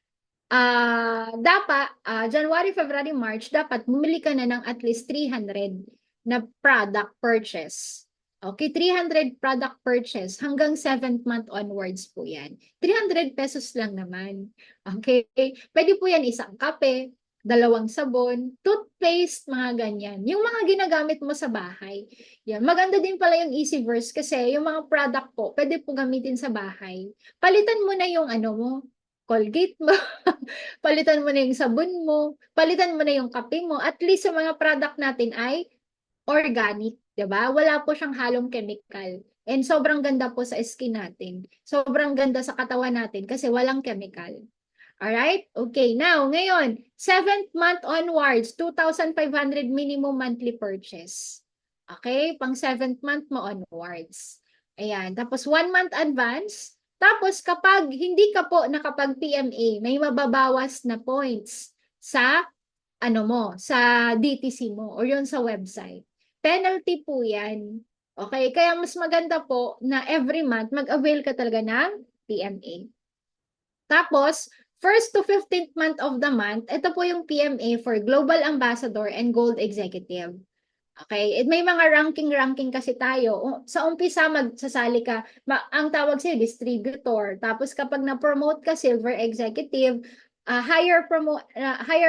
January, February, March, dapat bumili ka na ng at least 300 na product purchase. Okay, 300 product purchase hanggang 7th month onwards po yan. 300 pesos lang naman. Okay, pwede po yan isang kape, 2 sabon, toothpaste, mga ganyan. Yung mga ginagamit mo sa bahay. Yan. Maganda din pala yung Easyverse kasi yung mga product po, pwede po gamitin sa bahay. Palitan mo na yung Colgate mo, palitan mo na yung sabon mo, palitan mo na yung kape mo. At least yung mga product natin ay organic. Diba? Wala po siyang halong chemical. And sobrang ganda po sa skin natin. Sobrang ganda sa katawan natin kasi walang chemical. Alright? Okay, now, ngayon, 7th month onwards, 2,500 minimum monthly purchase. Okay? Pang 7th month mo onwards. Ayan. Tapos 1 month advance. Tapos kapag hindi ka po nakapag-PMA, may mababawas na points sa sa DTC mo or yun sa website. penalty po yan. Okay, kaya mas maganda po na every month mag-avail ka talaga ng PMA. Tapos, 1st to 15th month of the month, ito po yung PMA for Global Ambassador and Gold Executive. Okay, may mga ranking kasi tayo. Sa umpisa magsasali ka, ang tawag sa'yo distributor. Tapos kapag na-promote ka silver executive, higher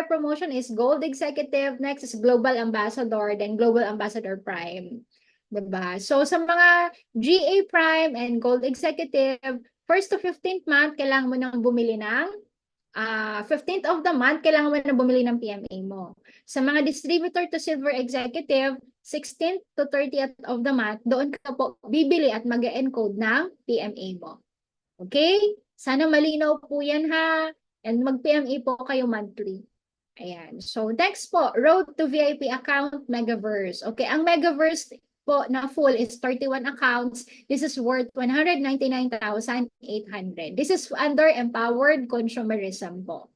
promotion is gold executive, next is global ambassador, then global ambassador prime. Diba? So sa mga GA prime and gold executive, 1st to 15th month kailangan mo nang bumili ng 15th of the month, kailangan mo na bumili ng PMA mo. Sa mga distributor to silver executive, 16th to 30th of the month, doon ka po bibili at mag-encode ng PMA mo. Okay? Sana malinaw po yan ha. And mag-PMA po kayo monthly. Ayan. So next po, Road to VIP account, Megaverse. Okay, ang Megaverse po na full is 31 accounts. This is worth 199,800. This is under empowered consumerism po.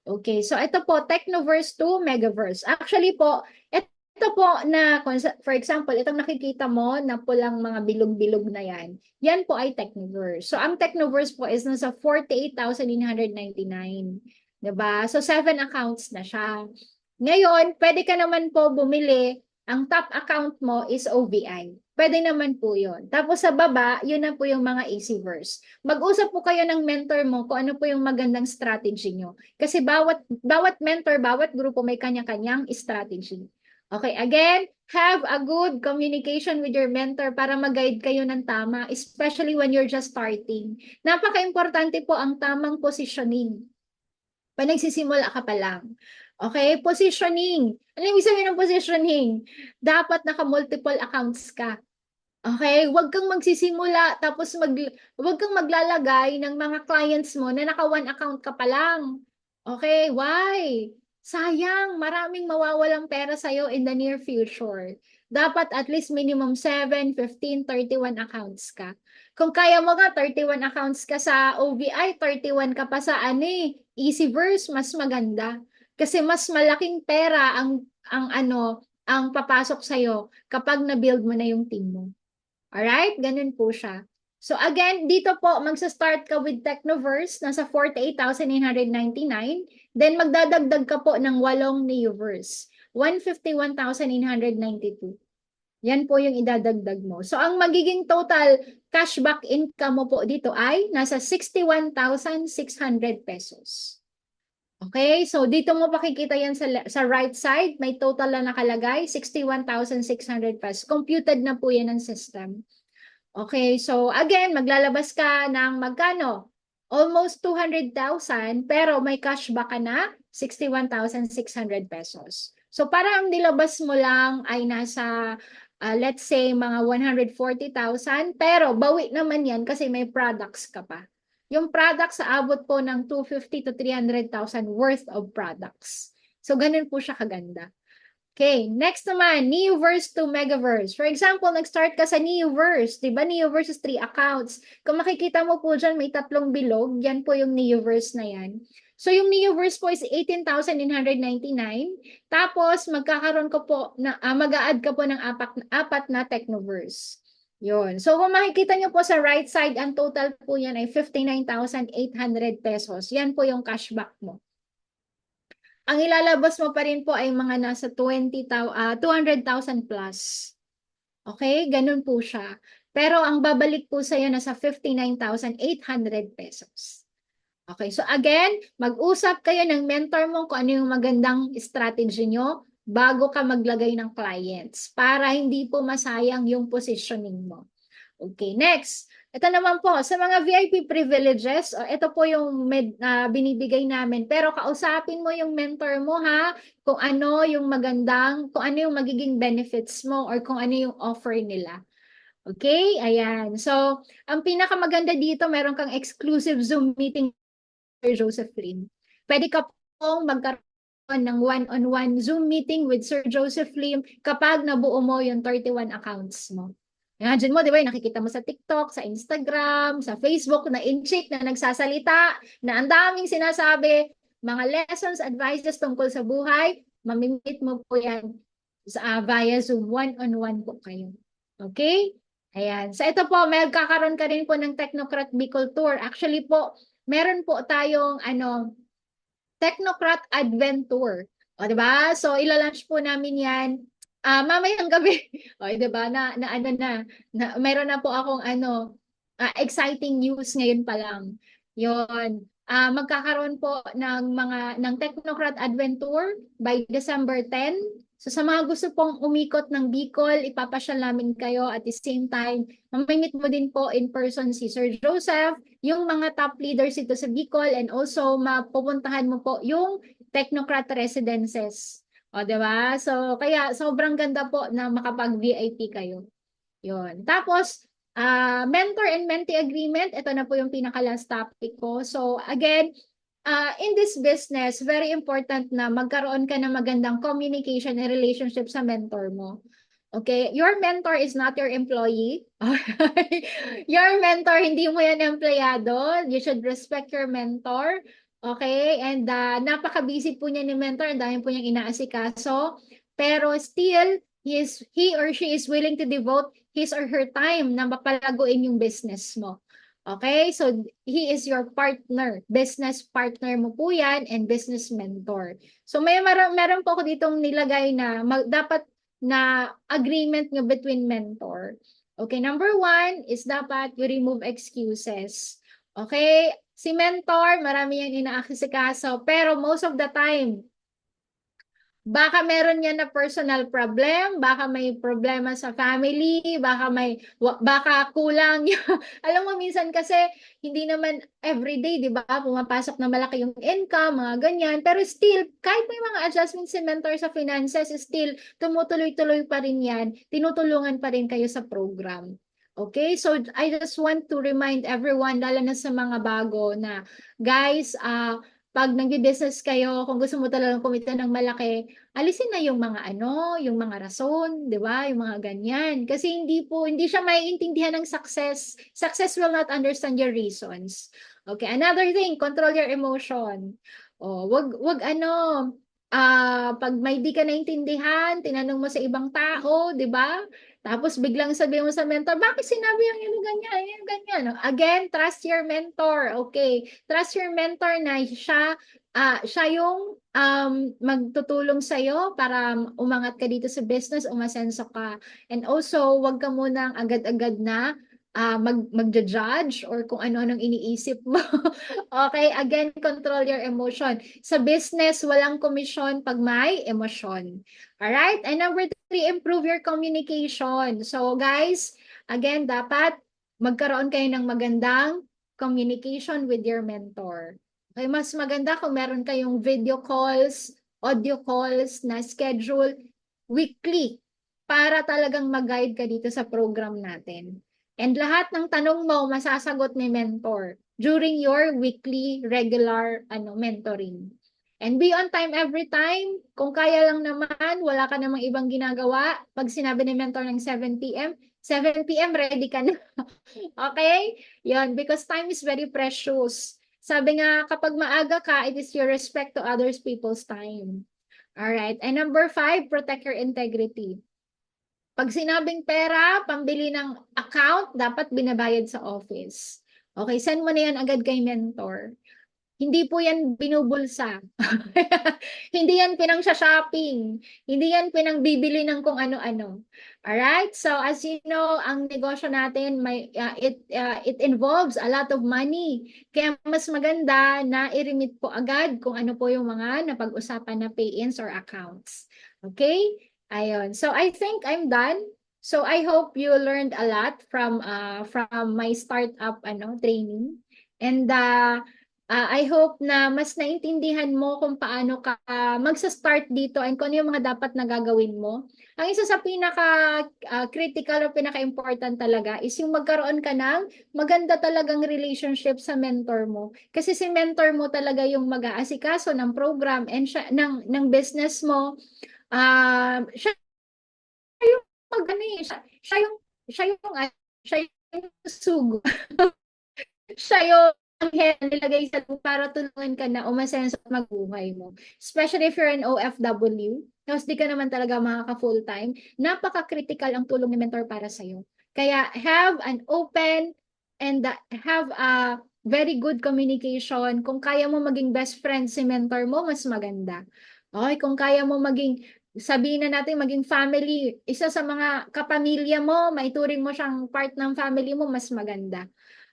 Okay, so ito po, Technoverse to Megaverse. Actually po, ito po na, for example, itong nakikita mo na pulang mga bilog-bilog na yan, yan po ay Technoverse. So ang Technoverse po is nasa 48,999. Diba? So 7 accounts na siya. Ngayon, pwede ka naman po bumili. Ang top account mo is OVI. Pwede naman po yun. Tapos sa baba, yun na po yung mga Easyverse. Mag-usap po kayo ng mentor mo kung ano po yung magandang strategy nyo. Kasi bawat mentor, bawat grupo may kanya-kanyang strategy. Okay, again, have a good communication with your mentor para mag-guide kayo ng tama, especially when you're just starting. Napaka-importante po ang tamang positioning. Pag nagsisimula ka pa lang. Okay, positioning. Ano yung ibig sabihin ng positioning? Dapat naka-multiple accounts ka. Okay, huwag kang magsisimula tapos huwag kang maglalagay ng mga clients mo na naka-one account ka pa lang. Okay, why? Sayang, maraming mawawalang pera sa'yo in the near future. Dapat at least minimum 7, 15, 31 accounts ka. Kung kaya mo nga 31 accounts ka sa OVI, 31 ka pa sa Easyverse, mas maganda. Kasi mas malaking pera ang papasok sa iyo kapag na-build mo na yung team mo. Alright? Ganun po siya. So again, dito po magsa-start ka with Technoverse nasa 48,999, then magdadagdag ka po ng 8 Neoverse, 151,992. Yan po yung idadagdag mo. So ang magiging total cashback income mo po dito ay nasa 61,600 pesos. Okay, so dito mo pakikita yan sa right side, may total na nakalagay, 61,600 pesos. Computed na po yan ng system. Okay, so again, maglalabas ka ng magkano? Almost 200,000, pero may cashback ka na 61,600 pesos. So para ang nilabas mo lang ay nasa, let's say, mga 140,000, pero bawi naman yan kasi may products ka pa. Yung products sa abot po ng 250 to 300,000 worth of products. So, ganun po siya kaganda. Okay, next naman, Neoverse to Megaverse. For example, nag-start ka sa Neoverse. Diba, Neoverse is 3 accounts. Kung makikita mo po dyan, may 3 bilog. Yan po yung Neoverse na yan. So, yung Neoverse po is 18,999. Tapos, magkakaroon ko po, mag-a-add ka po ng apat na Technoverse. Yun. So, kung makikita nyo po sa right side, ang total po yan ay 59,800 pesos. Yan po yung cashback mo. Ang ilalabas mo pa rin po ay mga nasa 200,000 plus. Okay? Ganun po siya. Pero ang babalik po sa'yo nasa 59,800 pesos. Okay. So, again, mag-usap kayo ng mentor mo kung ano yung magandang strategy nyo bago ka maglagay ng clients para hindi po masayang yung positioning mo. Okay, next. Ito naman po, sa mga VIP privileges, ito po yung binibigay namin. Pero kausapin mo yung mentor mo ha, kung ano yung magandang, kung ano yung magiging benefits mo or kung ano yung offer nila. Okay, ayan. So, ang pinakamaganda dito, meron kang exclusive Zoom meeting with Sir Joseph Lim. Pwede ka pong magkaroon ng one-on-one Zoom meeting with Sir Joseph Lim kapag nabuo mo yung 31 accounts mo. Imagine mo, di ba, nakikita mo sa TikTok, sa Instagram, sa Facebook, na in-chick na nagsasalita, na ang daming sinasabi, mga lessons, advices tungkol sa buhay, mamimit mo po yan via Zoom, one-on-one po kayo. Okay? Ayan. So ito po, magkakaroon ka rin po ng Technocrat Bicol Tour. Actually po, meron po tayong Technocrat Adventure. O, di ba? So, ilalunch po namin yan mamayang gabi. O, di ba? Meron na po akong exciting news ngayon pa lang. Yon. Magkakaroon po ng Technocrat Adventure by December 10. So sa mga gusto pong umikot ng Bicol, ipapasyal namin kayo at the same time, mamimit mo din po in person si Sir Joseph, yung mga top leaders ito sa Bicol, and also mapupuntahan mo po yung Technocrat residences. O, diba? So, kaya sobrang ganda po na makapag-VIP kayo. Yun. Tapos, mentor and mentee agreement, ito na po yung pinaka-last topic ko. So, again, in this business, very important na magkaroon ka ng magandang communication and relationship sa mentor mo. Okay? Your mentor is not your employee. Your mentor, hindi mo yan empleyado. You should respect your mentor. Okay? And napaka-busy po niya ni mentor. Ang dami po niyang inaasikaso. Pero still, he or she is willing to devote his or her time na mapalaguin yung business mo. Okay? So, he is your partner. Business partner mo po yan and business mentor. So, meron po ako ditong nilagay na dapat na agreement nyo between mentor. Okay, number 1 is dapat you remove excuses. Okay? Si mentor, marami yan inaasikaso, pero most of the time, baka meron yan na personal problem, baka may problema sa family, baka kulang alam mo minsan kasi hindi naman everyday, 'di ba? Pumapasok na malaki yung income, mga ganyan, pero still kahit may mga adjustments si mentor sa finances, still tumutuloy-tuloy pa rin yan, tinutulungan pa rin kayo sa program. Okay? So I just want to remind everyone, lalo na sa mga bago, na guys, pag nagbi-business kayo, kung gusto mo talagang kumita ng malaki, alisin na yung mga rason, 'di ba? Yung mga ganyan. Kasi hindi siya maiintindihan ng success. Success will not understand your reasons. Okay, another thing, control your emotion. Wag pag may di ka naintindihan, tinanong mo sa ibang tao, 'di ba? Tapos biglang sabihin mo sa mentor, bakit sinabi yung ganyan, yung ganyan. Again, trust your mentor. Okay, trust your mentor na siya yung magtutulong sa iyo para umangat ka dito sa business, umasenso ka. And also, wag ka munang agad-agad na magja-judge or kung ano-anong iniisip mo. Okay, again, control your emotion. Sa business, walang komisyon pag may emosyon. Alright? And number 3, improve your communication. So guys, again, dapat magkaroon kayo ng magandang communication with your mentor. Okay, mas maganda kung meron kayong video calls, audio calls na schedule weekly para talagang mag-guide ka dito sa program natin. And lahat ng tanong mo masasagot ni mentor during your weekly regular mentoring. And be on time every time. Kung kaya lang naman, wala ka namang ibang ginagawa. Pag sinabi ni mentor ng 7 p.m., 7 p.m. ready ka na. Okay? Yon, because time is very precious. Sabi nga, kapag maaga ka, it is your respect to others people's time. Alright. And number 5, protect your integrity. Pag sinabing pera, pambili ng account, dapat binabayad sa office. Okay, send mo na yan agad kay mentor. Hindi po yan binubulsa. Hindi yan pinang-shopping. Hindi yan pinang-bibili ng kung ano-ano. Alright? So, as you know, ang negosyo natin, it involves a lot of money. Kaya mas maganda na i-remit po agad kung ano po yung mga napag-usapan na pay-ins or accounts. Okay? Ayun. So, I think I'm done. So, I hope you learned a lot from my startup training. And I hope na mas naintindihan mo kung paano ka magsa-start dito and kung ano yung mga dapat na gagawin mo. Ang isa sa pinaka-critical o pinaka-important talaga is yung magkaroon ka ng maganda talagang relationship sa mentor mo. Kasi si mentor mo talaga yung mag-aasikaso ng program and ng business mo. Siya yung siya yung sugo. Siya yung anghel na nilagay sa para tulungan ka na umasenso at magbuhay mo. Especially if you're an OFW, tapos di ka naman talaga makaka-full-time, napaka-critical ang tulong ni mentor para sa'yo. Kaya have an open and have a very good communication. Kung kaya mo maging best friend si mentor mo, mas maganda. Okay, kung kaya mo maging, sabihin na natin maging family, isa sa mga kapamilya mo, maituring mo siyang part ng family mo, mas maganda.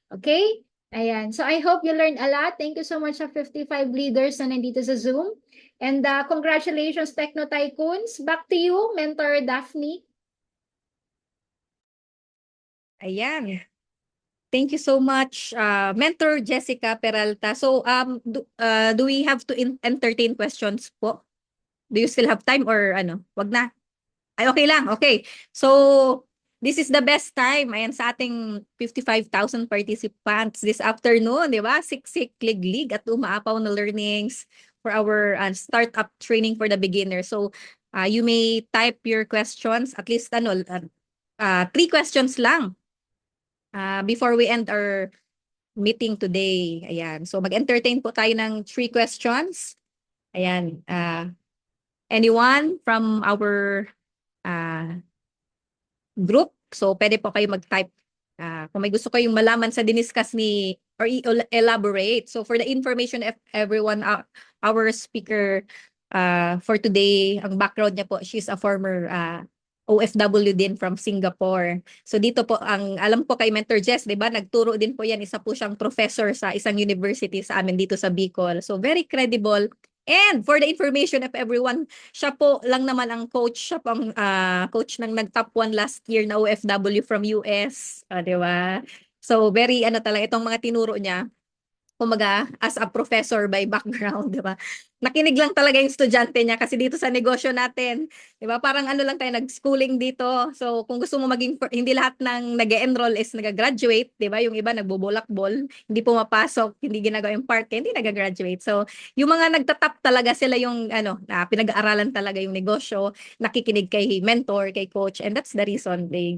Okay? Ayan. So I hope you learned a lot. Thank you so much sa 55 leaders na nandito sa Zoom. And congratulations, Techno Tycoons. Back to you, Mentor Daphne. Ayan. Thank you so much, Mentor Jessica Peralta. So, do we have to entertain questions po? Do you still have time or ano? Wag na. Ay, okay lang. Okay. So, this is the best time. Ayan, sa ating 55,000 participants this afternoon, di ba? Siksik, liglig at umaapaw na learnings for our startup training for the beginner. So, you may type your questions, at least 3 questions lang before we end our meeting today. Ayan. So, mag-entertain po tayo ng 3 questions. Ayan. Anyone from our group? So, pwede po kayo mag-type kung may gusto kayong malaman sa diniscuss ni or elaborate. So, for the information of everyone, our speaker for today, ang background niya po, she's a former OFW din from Singapore. So, dito po, alam po kay Mentor Jess, di ba? Nagturo din po yan. Isa po siyang professor sa isang university sa amin dito sa Bicol. So, very credible. And for the information of everyone, siya po lang naman ang coach. Siya po ang coach ng nag-top 1 last year na OFW from US. Di ba? So, very talaga, itong mga tinuro niya, kumaga, as a professor by background, di ba? Nakinig lang talaga yung estudyante niya kasi dito sa negosyo natin, di ba? Parang lang tayo, nag-schooling dito. So, kung gusto mo maging, hindi lahat ng nag-enroll is nag-graduate, di ba? Yung iba nagbubulakbol, hindi pumapasok, hindi ginagawa yung part, hindi nag-graduate. So, yung mga nagtatap talaga sila yung, pinag-aaralan talaga yung negosyo, nakikinig kay mentor, kay coach, and that's the reason they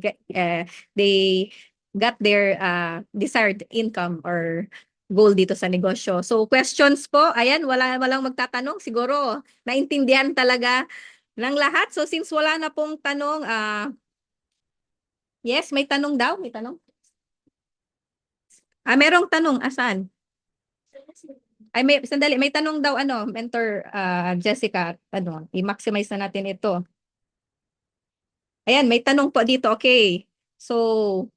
got their desired income or goal dito sa negosyo. So, questions po, ayan, walang magtatanong. Siguro, naintindihan talaga ng lahat. So, since wala na pong tanong, yes, may tanong daw, may tanong. Merong tanong, asan? Ay, sandali, may tanong daw, Mentor Jessica, i-maximize na natin ito. Ayan, may tanong po dito, okay. So,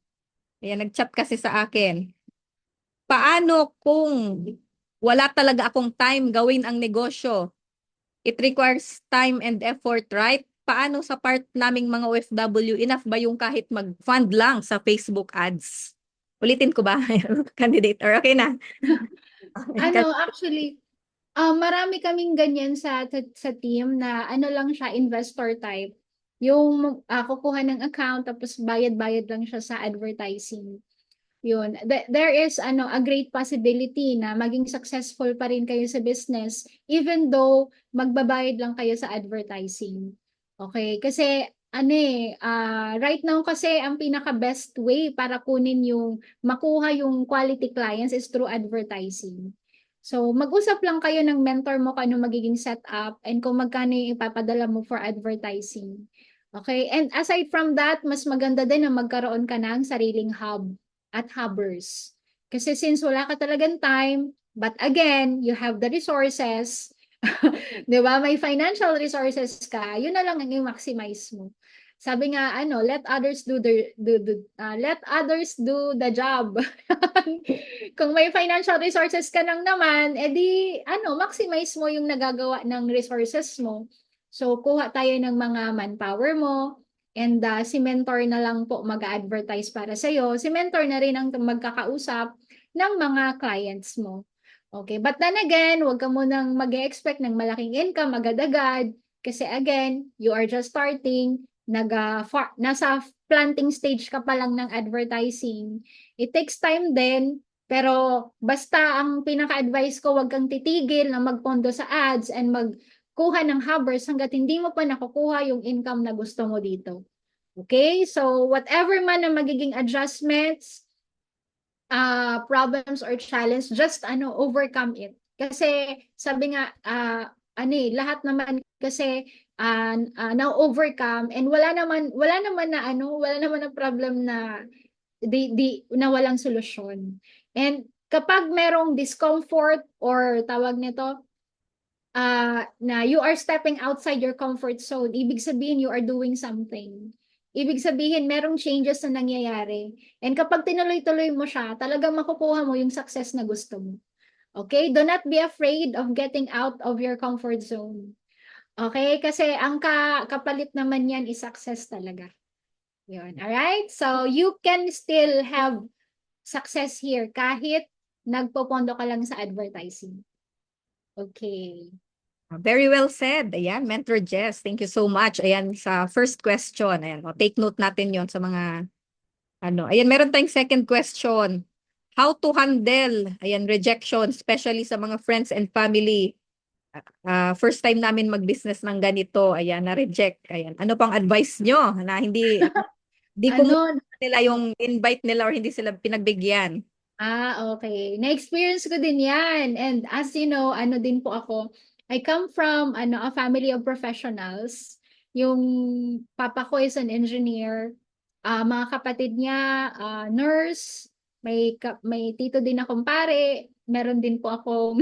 ayan, nag-chat kasi sa akin. Paano kung wala talaga akong time gawin ang negosyo? It requires time and effort, right? Paano sa part naming mga OFW, enough ba yung kahit mag-fund lang sa Facebook ads? Ulitin ko ba? Candidate, or okay na? Actually, marami kaming ganyan sa team na lang siya, investor type. Yung kukuha ng account tapos bayad-bayad lang siya sa advertising. Yun. There is a great possibility na maging successful pa rin kayo sa business even though magbabayad lang kayo sa advertising. Okay? Kasi right now kasi ang pinaka best way para kunin makuha yung quality clients is through advertising. So, mag-usap lang kayo ng mentor mo kung ano magiging setup and kung magkano yung ipapadala mo for advertising. Okay? And aside from that, mas maganda din na magkaroon ka ng sariling hub at hubbers. Kasi since wala ka talagang time, but again, you have the resources, di ba? May financial resources ka, yun na lang ang i-maximize mo. Sabi nga, let others do the job. Kung may financial resources ka nang naman, edi, maximize mo yung nagagawa ng resources mo. So, kuha tayo ng mga manpower mo, and si mentor na lang po mag-advertise para sa'yo. Si mentor na rin ang magkakausap ng mga clients mo. Okay, but then again, huwag ka munang mag-expect ng malaking income agad-agad kasi again, you are just starting, nasa planting stage ka pa lang ng advertising. It takes time din, pero basta ang pinaka-advice ko, huwag kang titigil na magpondo sa ads and kuha ng hubbers hanggat hindi mo pa nakukuha yung income na gusto mo dito. Okay? So, whatever man ang magiging adjustments, problems or challenge, just overcome it. Kasi sabi nga, lahat naman kasi na-overcome, and wala naman na problem na na walang solusyon. And kapag merong discomfort or tawag nito, na you are stepping outside your comfort zone, ibig sabihin you are doing something. Ibig sabihin merong changes na nangyayari. And kapag tinuloy-tuloy mo siya, talagang makukuha mo yung success na gusto mo. Okay? Do not be afraid of getting out of your comfort zone. Okay? Kasi ang kapalit naman yan is success talaga. Yun. Alright? So, you can still have success here kahit nagpopondo ka lang sa advertising. Okay. Very well said. Ayan, Mentor Jess. Thank you so much. Ayan, sa first question. Ayan, take note natin yon sa mga Ayan, meron tayong second question. How to handle, rejection, especially sa mga friends and family. First time namin mag-business ng ganito. Ayan, na-reject. Ayan, ano pang advice nyo na hindi pumunta nila yung invite nila or hindi sila pinagbigyan? Okay. Na-experience ko din yan. And as you know, din po ako, I come from a family of professionals. Yung papa ko is an engineer. Mga kapatid niya, nurse. May tito din akong pare. Meron din po akong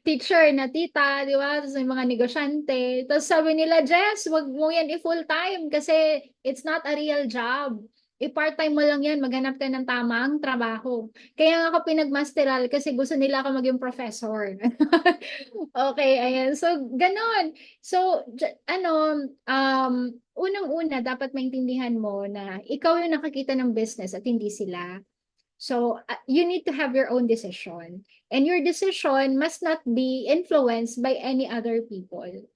teacher na tita, di ba? Tapos may mga negosyante. Tapos sabi nila, Jess, wag mo yan i-full time kasi it's not a real job. I-part-time mo lang yan, maghanap ka ng tamang trabaho. Kaya nga ako pinagmasteral kasi gusto nila ako maging professor. Okay, ayan. So, ganon. So, unang-una, dapat maintindihan mo na ikaw yung nakakita ng business at hindi sila. So, you need to have your own decision. And your decision must not be influenced by any other people.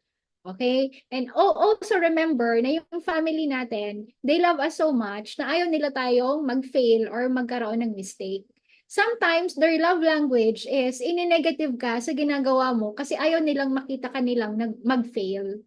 Okay? And also remember na yung family natin, they love us so much na ayaw nila tayong mag-fail or magkaroon ng mistake. Sometimes, their love language is ini-negative ka sa ginagawa mo kasi ayaw nilang makita ka nilang mag-fail.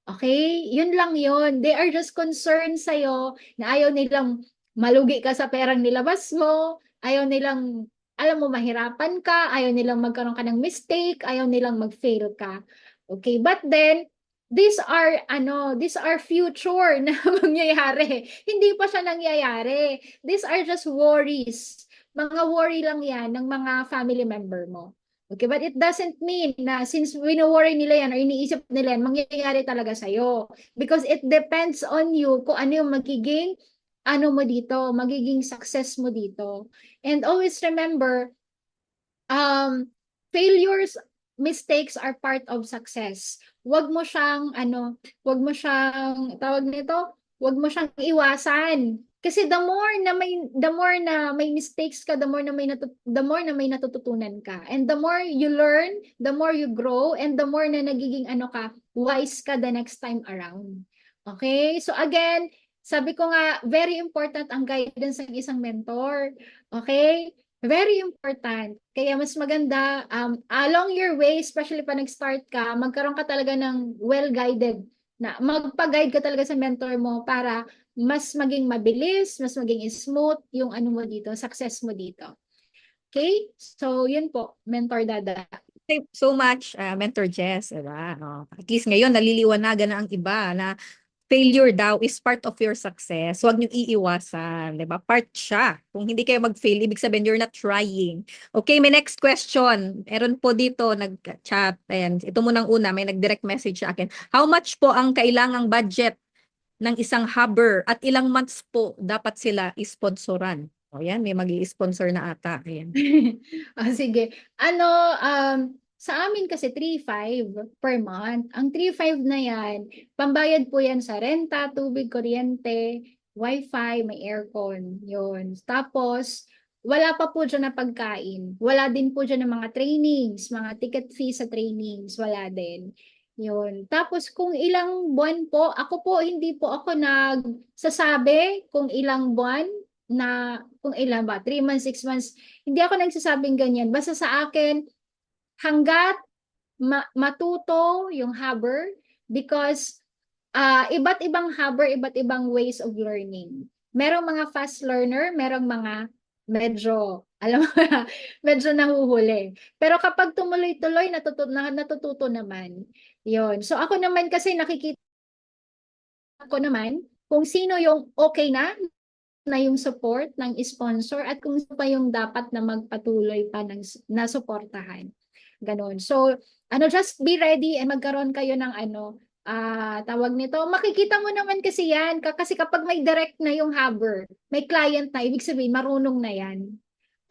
Okay? Yun lang yun. They are just concerned sa'yo na ayaw nilang malugi ka sa perang nilabas mo, ayaw nilang, alam mo, mahirapan ka, ayaw nilang magkaroon ka ng mistake, ayaw nilang mag-fail ka. Okay? But then, these are future na mangyayari. Hindi pa siya nangyayari. These are just worries. Mga worry lang yan ng mga family member mo. Okay, but it doesn't mean na since wino-worry nila yan or iniisip nila yan, mangyayari talaga sa'yo. Because it depends on you kung ano yung magiging magiging success mo dito. And always remember, failures, mistakes are part of success. Wag mo siyang tawag nito, wag mo siyang iwasan. Kasi the more na may mistakes ka, the more na may natututunan ka. And the more you learn, the more you grow, and the more na nagiging wise ka the next time around. Okay? So again, sabi ko nga, very important ang guidance ng isang mentor. Okay? Very important. Kaya mas maganda, along your way, especially pa nag-start ka, magkaroon ka talaga ng well-guided, na magpa-guide ka talaga sa mentor mo para mas maging mabilis, mas maging smooth yung mo dito, success mo dito. Okay? So, yun po, Mentor Dada. Thank you so much, Mentor Jess. Diba? At least ngayon, naliliwanagan na ang iba na failure daw is part of your success. Huwag niyong iiwasan, 'di ba? Part siya. Kung hindi kayo mag-fail, ibig sabihin you're not trying. Okay, may next question. Meron po dito nag-chat. Ayan, ito munang una, may nag-direct message sa akin. How much po ang kailangang budget ng isang hubber at ilang months po dapat sila isponsoran? O yan, may mag-i-sponsor na ata. Ayan. Sige. Sa amin kasi 3,500 per month. Ang 3,500 na yan, pambayad po yan sa renta, tubig, kuryente, wifi, may aircon. Yun. Tapos, wala pa po dyan na pagkain. Wala din po dyan ng mga trainings, mga ticket fees sa trainings. Wala din. Yun. Tapos, kung ilang buwan po, hindi po ako nagsasabi kung ilang buwan kung ilan ba, 3 months, 6 months. Hindi ako nagsasabing ganyan. Basta sa akin, hanggat matuto yung hubber, because iba't ibang hubber, iba't ibang ways of learning. Merong mga fast learner, merong mga medyo, alam mo na, medyo nahuhuli. Pero kapag tumuloy-tuloy, natututo naman. Yun. So ako naman kasi nakikita ko naman kung sino yung okay na yung support ng sponsor at kung sino pa yung dapat na magpatuloy pa na suportahan. Ganon. So, just be ready and magkaroon kayo ng tawag nito. Makikita mo naman kasi yan. Kasi kapag may direct na yung hubber, may client na, ibig sabihin, marunong na yan.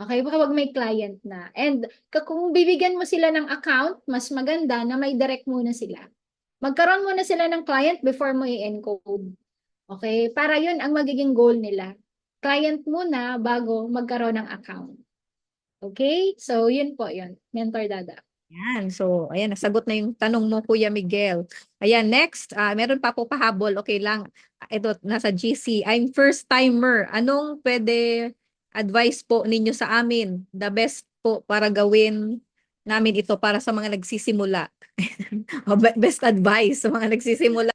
Okay, kapag may client na. And kung bibigyan mo sila ng account, mas maganda na may direct muna sila. Magkaroon muna sila ng client before mo i-encode. Okay? Para yun ang magiging goal nila. Client muna bago magkaroon ng account. Okay? So, yun po yun. Mentor Dada. Yan. So, ayan, nasagot na yung tanong mo, Kuya Miguel. Ayan, next, meron pa po pahabol. Okay lang. Ito, nasa GC. I'm first timer. Anong pwede advice po ninyo sa amin? The best po para gawin namin ito para sa mga nagsisimula. Best advice sa mga nagsisimula.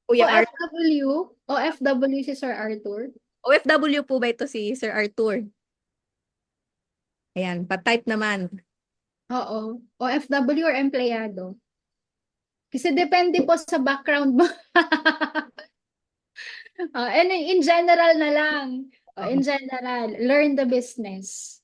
Kuya Art. OFW si Sir Arthur. OFW po ba ito si Sir Arthur? Ayan, pa-type naman. Oo. OFW or empleyado. Kasi depende po sa background mo. And in general na lang. In general, learn the business.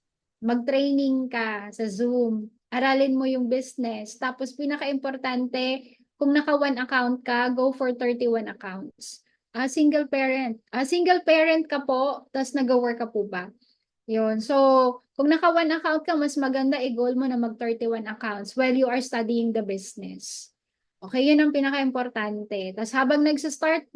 Mag-training ka sa Zoom. Aralin mo yung business. Tapos pinaka-importante, kung naka one account ka, go for 31 accounts. Single parent. Single parent ka po, tapos nag-work ka po ba? Yun. So, kung naka one account ka, mas maganda i-goal mo na mag 31 accounts while you are studying the business. Okay, yun ang pinaka-importante. Tapos habang nagsa-start,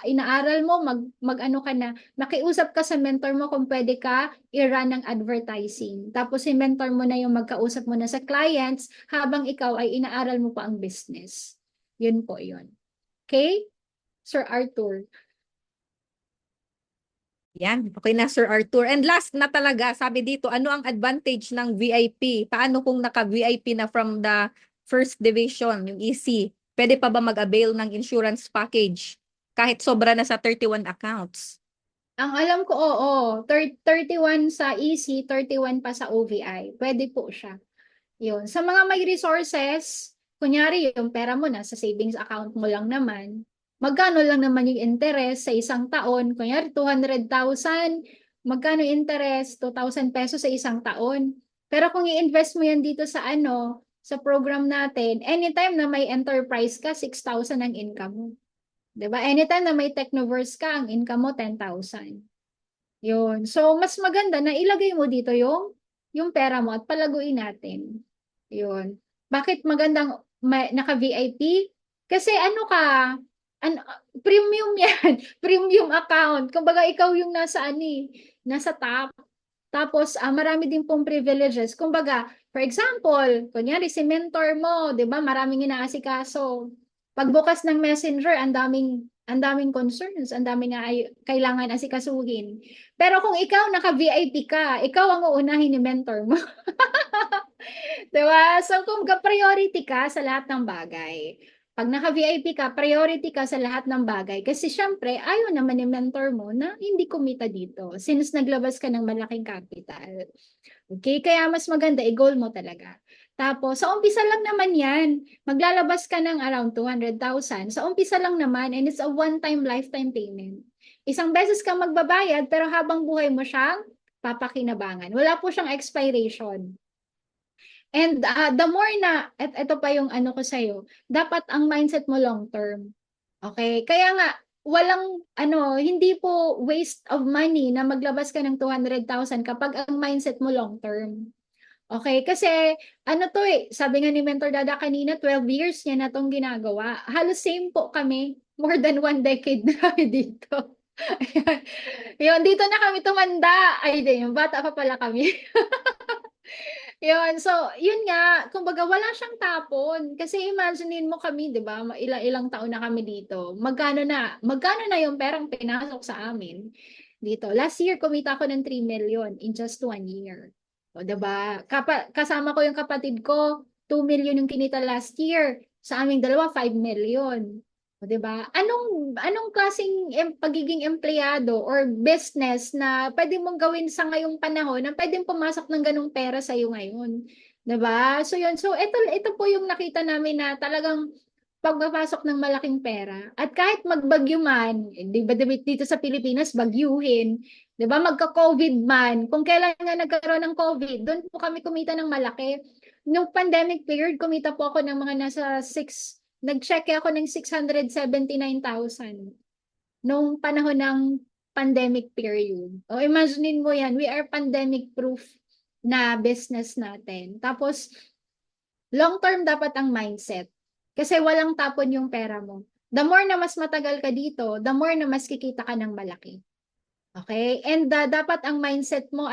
inaaral mo, mag-ano ka na, makiusap ka sa mentor mo kung pwede ka i-run ng advertising. Tapos si mentor mo na yung magkausap mo na sa clients habang ikaw ay inaaral mo pa ang business. Yun po yun. Okay? Sir Arthur. Yan, okay na Sir Arthur. And last na talaga, sabi dito, ano ang advantage ng VIP? Paano kung naka-VIP na from the first division, yung EC? Pwede pa ba mag-avail ng insurance package kahit sobra na sa 31 accounts? Ang alam ko, oo. 31 sa EC, 31 pa sa OVI. Pwede po siya. Yun. Sa mga may resources, kunyari yung pera mo na sa savings account mo lang naman, magkano lang naman yung interest sa isang taon? Kunyari 200,000, magkano interest? 2,000 pesos sa isang taon. Pero kung i-invest mo yan dito sa sa program natin, anytime na may enterprise ka, 6,000 ang income mo. 'Di ba? Anytime na may Technoverse ka, ang income mo 10,000. Yun. So, mas maganda na ilagay mo dito yung pera mo at palaguin natin. Yun. Bakit magandang naka-VIP? Kasi premium yan. Premium account. Kumbaga, ikaw yung nasa top. Tapos, marami din pong privileges. Kumbaga, for example, kunyari si mentor mo, 'di ba? Maraming inaasikaso. Pagbukas ng Messenger, ang daming concerns, ang daming kailangan asikasuhin. Pero kung ikaw naka-VIP ka, ikaw ang uunahin ni mentor mo. 'Di ba? So kung priority ka sa lahat ng bagay. Pag naka-VIP ka, priority ka sa lahat ng bagay. Kasi syempre, ayaw naman ni mentor mo na hindi kumita dito since naglabas ka ng malaking capital. Okay? Kaya mas maganda, i-goal mo talaga. Tapos, sa umpisa lang naman yan. Maglalabas ka ng around 200,000. Sa umpisa lang naman, and it's a one-time lifetime payment. Isang beses kang magbabayad, pero habang buhay mo siyang papakinabangan. Wala po siyang expiration. And the more na, ito pa yung ko sa'yo, dapat ang mindset mo long term. Okay? Kaya nga, hindi po waste of money na maglabas ka ng 200,000 kapag ang mindset mo long term. Okay? Kasi, sabi nga ni Mentor Dada kanina, 12 years niya na itong ginagawa. Halos same po kami. More than 1 decade na kami dito. Yun, dito na kami tumanda. Ay, yung bata pa pala kami. Yun, so, yun nga, kumbaga wala siyang tapon. Kasi imaginein mo kami, di ba, ilang taon na kami dito. Magkano na yung perang pinasok sa amin dito. Last year, kumita ako ng 3 million in just 1 year. O, di ba, kasama ko yung kapatid ko, 2 million yung kinita last year. Sa aming dalawa, 5 million. O, 'di ba? Anong klaseng pagiging empleyado or business na pwede mong gawin sa ngayong panahon na pwedeng pumasok ng ganung pera sa iyo ngayon, 'di ba? So yun, so ito po yung nakita namin na talagang pagpapasok ng malaking pera. At kahit magbagyo man, 'di ba dito sa Pilipinas bagyuhin, 'di ba? Magka-COVID man, kung kailan nga nagkaroon ng COVID, doon po kami kumita ng malaki. Nung pandemic period, kumita po ako ng mga nasa nag-check ako ng 679,000 nung panahon ng pandemic period. O imagine mo yan, we are pandemic proof na business natin. Tapos, long term dapat ang mindset. Kasi walang tapon yung pera mo. The more na mas matagal ka dito, the more na mas kikita ka ng malaki. Okay? And dapat ang mindset mo,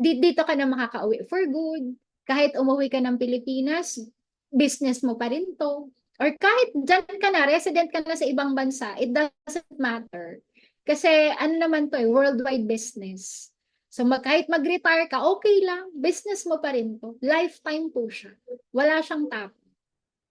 dito ka na makakauwi for good. Kahit umuwi ka ng Pilipinas, business mo pa rin to. Or kahit dyan ka na, resident ka na sa ibang bansa, it doesn't matter. Kasi ano naman to, worldwide business. So kahit mag-retire ka, okay lang. Business mo pa rin to. Lifetime po siya. Wala siyang tap.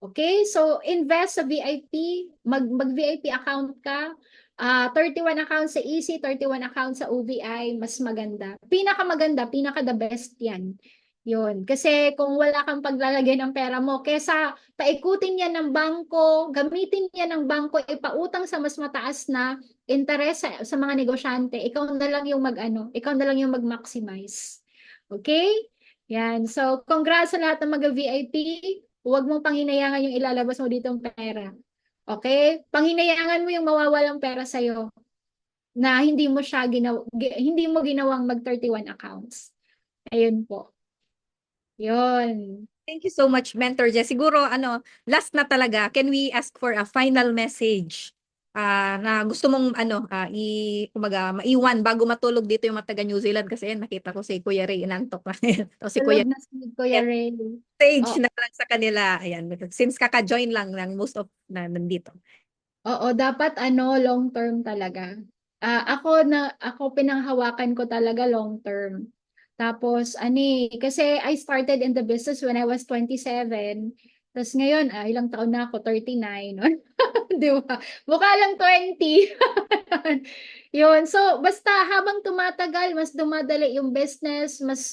Okay? So invest sa VIP. Mag-VIP account ka. 31 accounts sa EC, 31 accounts sa OVI, mas maganda. Pinakamaganda, pinaka-the best yan. Yun. Kasi kung wala kang paglalagay ng pera mo, kesa paikutin yan ng bangko, gamitin yan ng bangko, ipautang sa mas mataas na interest sa mga negosyante, ikaw na lang yung ikaw na lang yung mag-maximize. Okay? Yan. So, congrats sa lahat ng mga VIP. Huwag mong panghinayangan yung ilalabas mo dito ng pera. Okay? Panghinayangan mo yung mawawalang pera sa'yo na hindi mo ginawang mag-31 accounts. Ayun po. Yun. Thank you so much, Mentor Jess. Siguro, last na talaga, can we ask for a final message na gusto mong, maiwan bago matulog dito yung mga taga New Zealand kasi nakita ko si Kuya Ray inantok na. O si Kuya Tulog na si Kuya Ray. stage Oh. na lang sa kanila. Ayan, since kaka-join lang ng most of na nandito. Oo, dapat long term talaga. Ako pinanghawakan ko talaga long term. Tapos kasi I started in the business when I was 27. Tapos ngayon, ilang taon na ako, 39. Di ba? Mukha lang 20. Yun. So, basta habang tumatagal, mas dumadali yung business, mas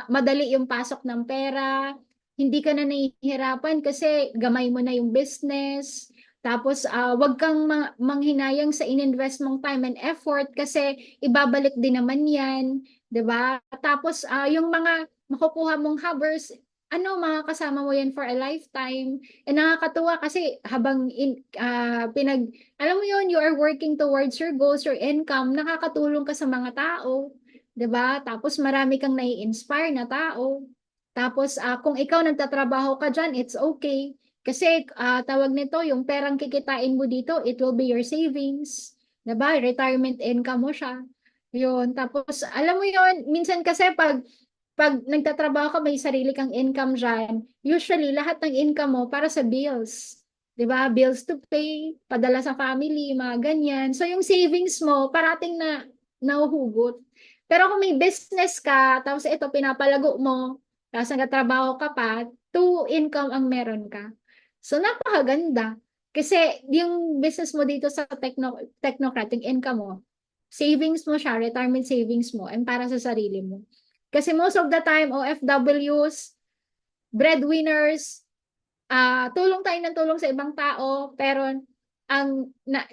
madali yung pasok ng pera. Hindi ka na nahihirapan kasi gamay mo na yung business. Tapos, wag kang manghinayang sa ininvest mong time and effort kasi ibabalik din naman yan. 'Di ba? Tapos yung mga makukuha mong habers, makakasama mo yan for a lifetime. And nakakatuwa kasi habang alam mo yun, you are working towards your goals, your income, nakakatulong ka sa mga tao. 'Di ba? Tapos marami kang nai-inspire na tao. Tapos kung ikaw nagtatrabaho ka dyan, it's okay. Kasi tawag nito, yung perang kikitain mo dito, it will be your savings. 'Di ba? Retirement income mo siya. Yun. Tapos, alam mo yun, minsan kasi pag nagtatrabaho ka, may sarili kang income dyan, usually, lahat ng income mo para sa bills. 'Di ba? Bills to pay, padala sa family, mga ganyan. So, yung savings mo, parating na nahuhugot. Pero kung may business ka, tapos ito, pinapalago mo, tapos nagtatrabaho ka pa, two income ang meron ka. So, napakaganda. Kasi yung business mo dito sa technocratic income mo, savings mo siya, retirement savings mo, and para sa sarili mo. Kasi most of the time, OFWs, breadwinners, tulong tayo ng tulong sa ibang tao, pero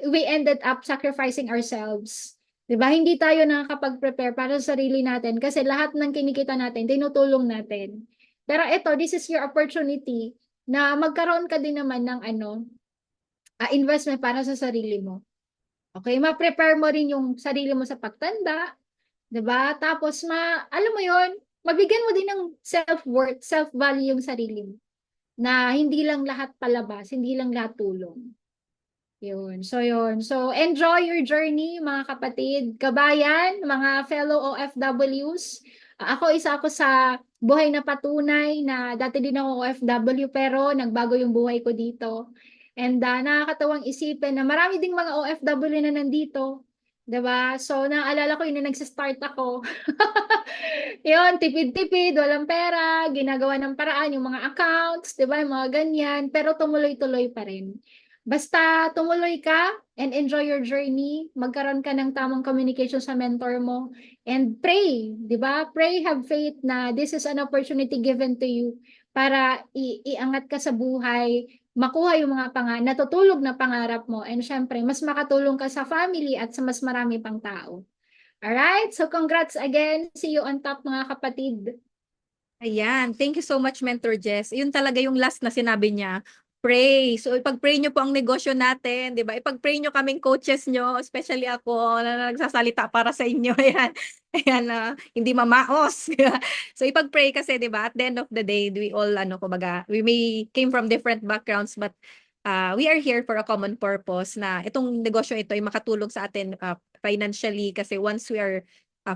we ended up sacrificing ourselves. 'Di ba? Hindi tayo nakakapag-prepare para sa sarili natin kasi lahat ng kinikita natin, tinutulong natin. Pero this is your opportunity na magkaroon ka din naman ng investment para sa sarili mo. Okay, ma-prepare mo rin yung sarili mo sa pagtanda, 'di ba? Tapos alam mo 'yon, mabigyan mo din ng self-worth, self-value yung sarili mo. Na hindi lang lahat palabas, hindi lang lahat tulong. Yun. So enjoy your journey mga kapatid, kabayan, mga fellow OFWs. Isa ako sa buhay na patunay na dati din ako OFW pero nagbago yung buhay ko dito. And nakakatawang isipin na marami ding mga OFW na nandito 'Diba? So, naalala ko yun na nagsa-start ako. Yun, tipid-tipid, walang pera, ginagawa ng paraan yung mga accounts, 'di ba? Yung mga ganyan, pero tumuloy-tuloy pa rin. Basta tumuloy ka and enjoy your journey, magkaroon ka ng tamang communication sa mentor mo, and pray, 'di ba? Pray, have faith na this is an opportunity given to you para iangat ka sa buhay, makuha yung mga natutulog na pangarap mo, and syempre, mas makatulong ka sa family at sa mas marami pang tao. Alright, so congrats again. See you on top, mga kapatid. Ayan, thank you so much, Mentor Jess. Yun talaga yung last na sinabi niya. Pray. So ipag-pray nyo po ang negosyo natin, di ba? Ipag-pray nyo kaming coaches nyo, especially ako na nagsasalita para sa inyo. Ayan, ayan, hindi mamaos. So ipag-pray kasi, di ba? At the end of the day, we all, kumbaga, we may came from different backgrounds, but we are here for a common purpose na itong negosyo ito ay makatulong sa atin financially, kasi once we are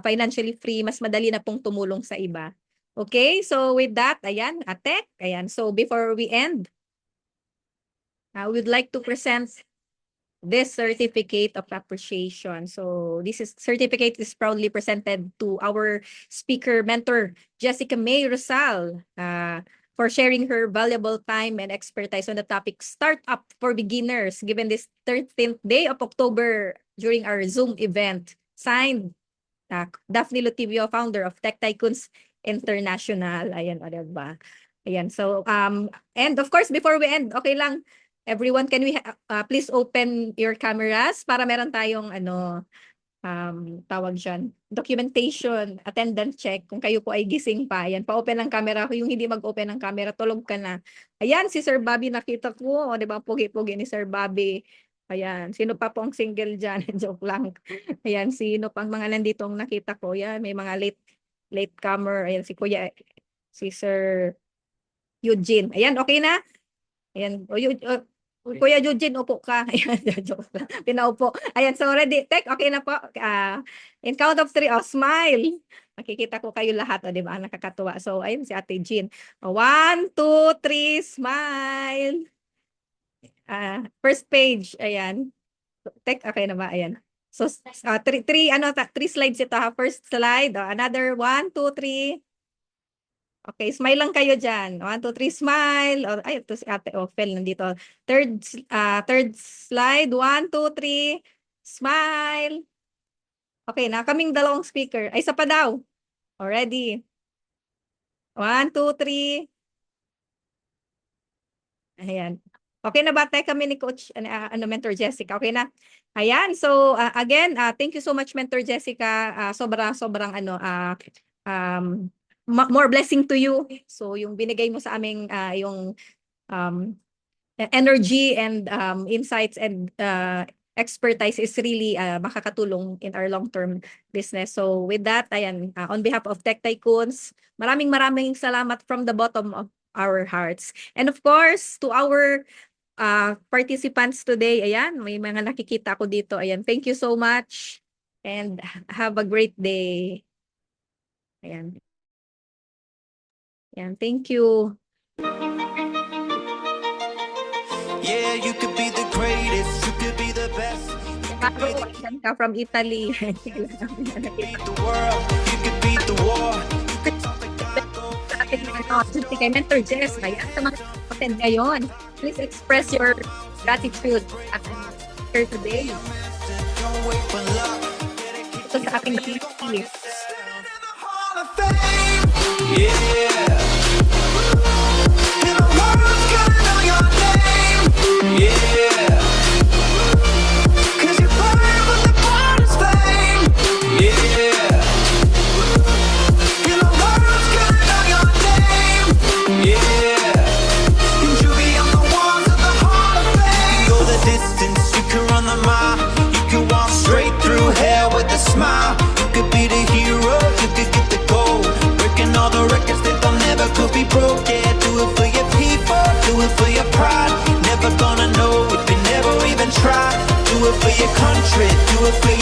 financially free, mas madali na pong tumulong sa iba. Okay, so with that, ayan, Ate, ayan, so before we end, I would like to present this certificate of appreciation. So this certificate is proudly presented to our speaker mentor, Jessica May Rosal, for sharing her valuable time and expertise on the topic Startup for Beginners, given this 13th day of October during our Zoom event. Signed, Daphne Lutibio, founder of Tech Tycoons International. Ayan, o diba? Ayan, so, and of course, before we end, okay lang, everyone, can we please open your cameras para meron tayong tawag dyan, documentation, attendance check, kung kayo po ay gising pa. Ayan, pa-open ang camera. Yung hindi mag-open ang camera, tulog ka na. Ayan, si Sir Bobby nakita ko. O, di ba, pugi-pugi ni Sir Bobby. Ayan, sino pa po ang single dyan? Joke lang. Ayan, sino pang mga nanditong nakita ko? Ayan, may mga late comer. Ayan, si Kuya, si Sir Eugene. Ayan, okay na? Ayan, Kuya Eugene, upo ka. Ayan, joke lang. Pinaupo. Ayan, so ready. Tech, okay na po. In count of 3, smile. Makikita ko kayo lahat, di ba? Nakakatuwa. So, ayun si Ate Jean. 1, 2, 3, smile. First page, ayan. Tech, okay na ba? Ayan. So, 3 slides ito ha. First slide, another 1, 2, 3. Okay, smile lang kayo dyan. 1, 2, 3, smile. Ay, ito si Ate Ophel nandito. Third slide. 1, 2, 3, smile. Okay, na kaming dalawang speaker. Ay, isa pa daw. Already. 1, 2, 3. Ayan. Okay na ba tayo kami ni Coach, Mentor Jessica? Okay na? Ayan. So, again, thank you so much, Mentor Jessica. Sobrang, more blessing to you. So yung binigay mo sa aming yung energy and insights and expertise is really makakatulong in our long-term business. So with that, ayan, on behalf of Tech Tycoons, maraming salamat from the bottom of our hearts. And of course, to our participants today, ayan, may mga nakikita ko dito. Ayan, thank you so much and have a great day. Ayan. Yeah, thank you. Yeah, you could be the greatest, you could be the best, Saan ka from Italy? beat the world, you could beat the war. Sa ating mga kay Mentor Jess, kaya sa mga attend ngayon, please express your gratitude at here today. Don't wait for luck, Ito sa ating PhD. Hall of Fame. Yeah. And the world's gonna know your name. Yeah. 'Cause you burn with the brightest flame. Yeah. And the world's gonna know your name. Yeah. And you'll be on the walls of the Hall of Fame. You can go the distance, you can run the mile, you can walk straight through hell with a smile. You could be the hero, you could get the gold, breaking all the records that they'll never could be broke. Yeah, do it for your people, do it for your pride. Never gonna know if you never even try. Do it for your country, do it for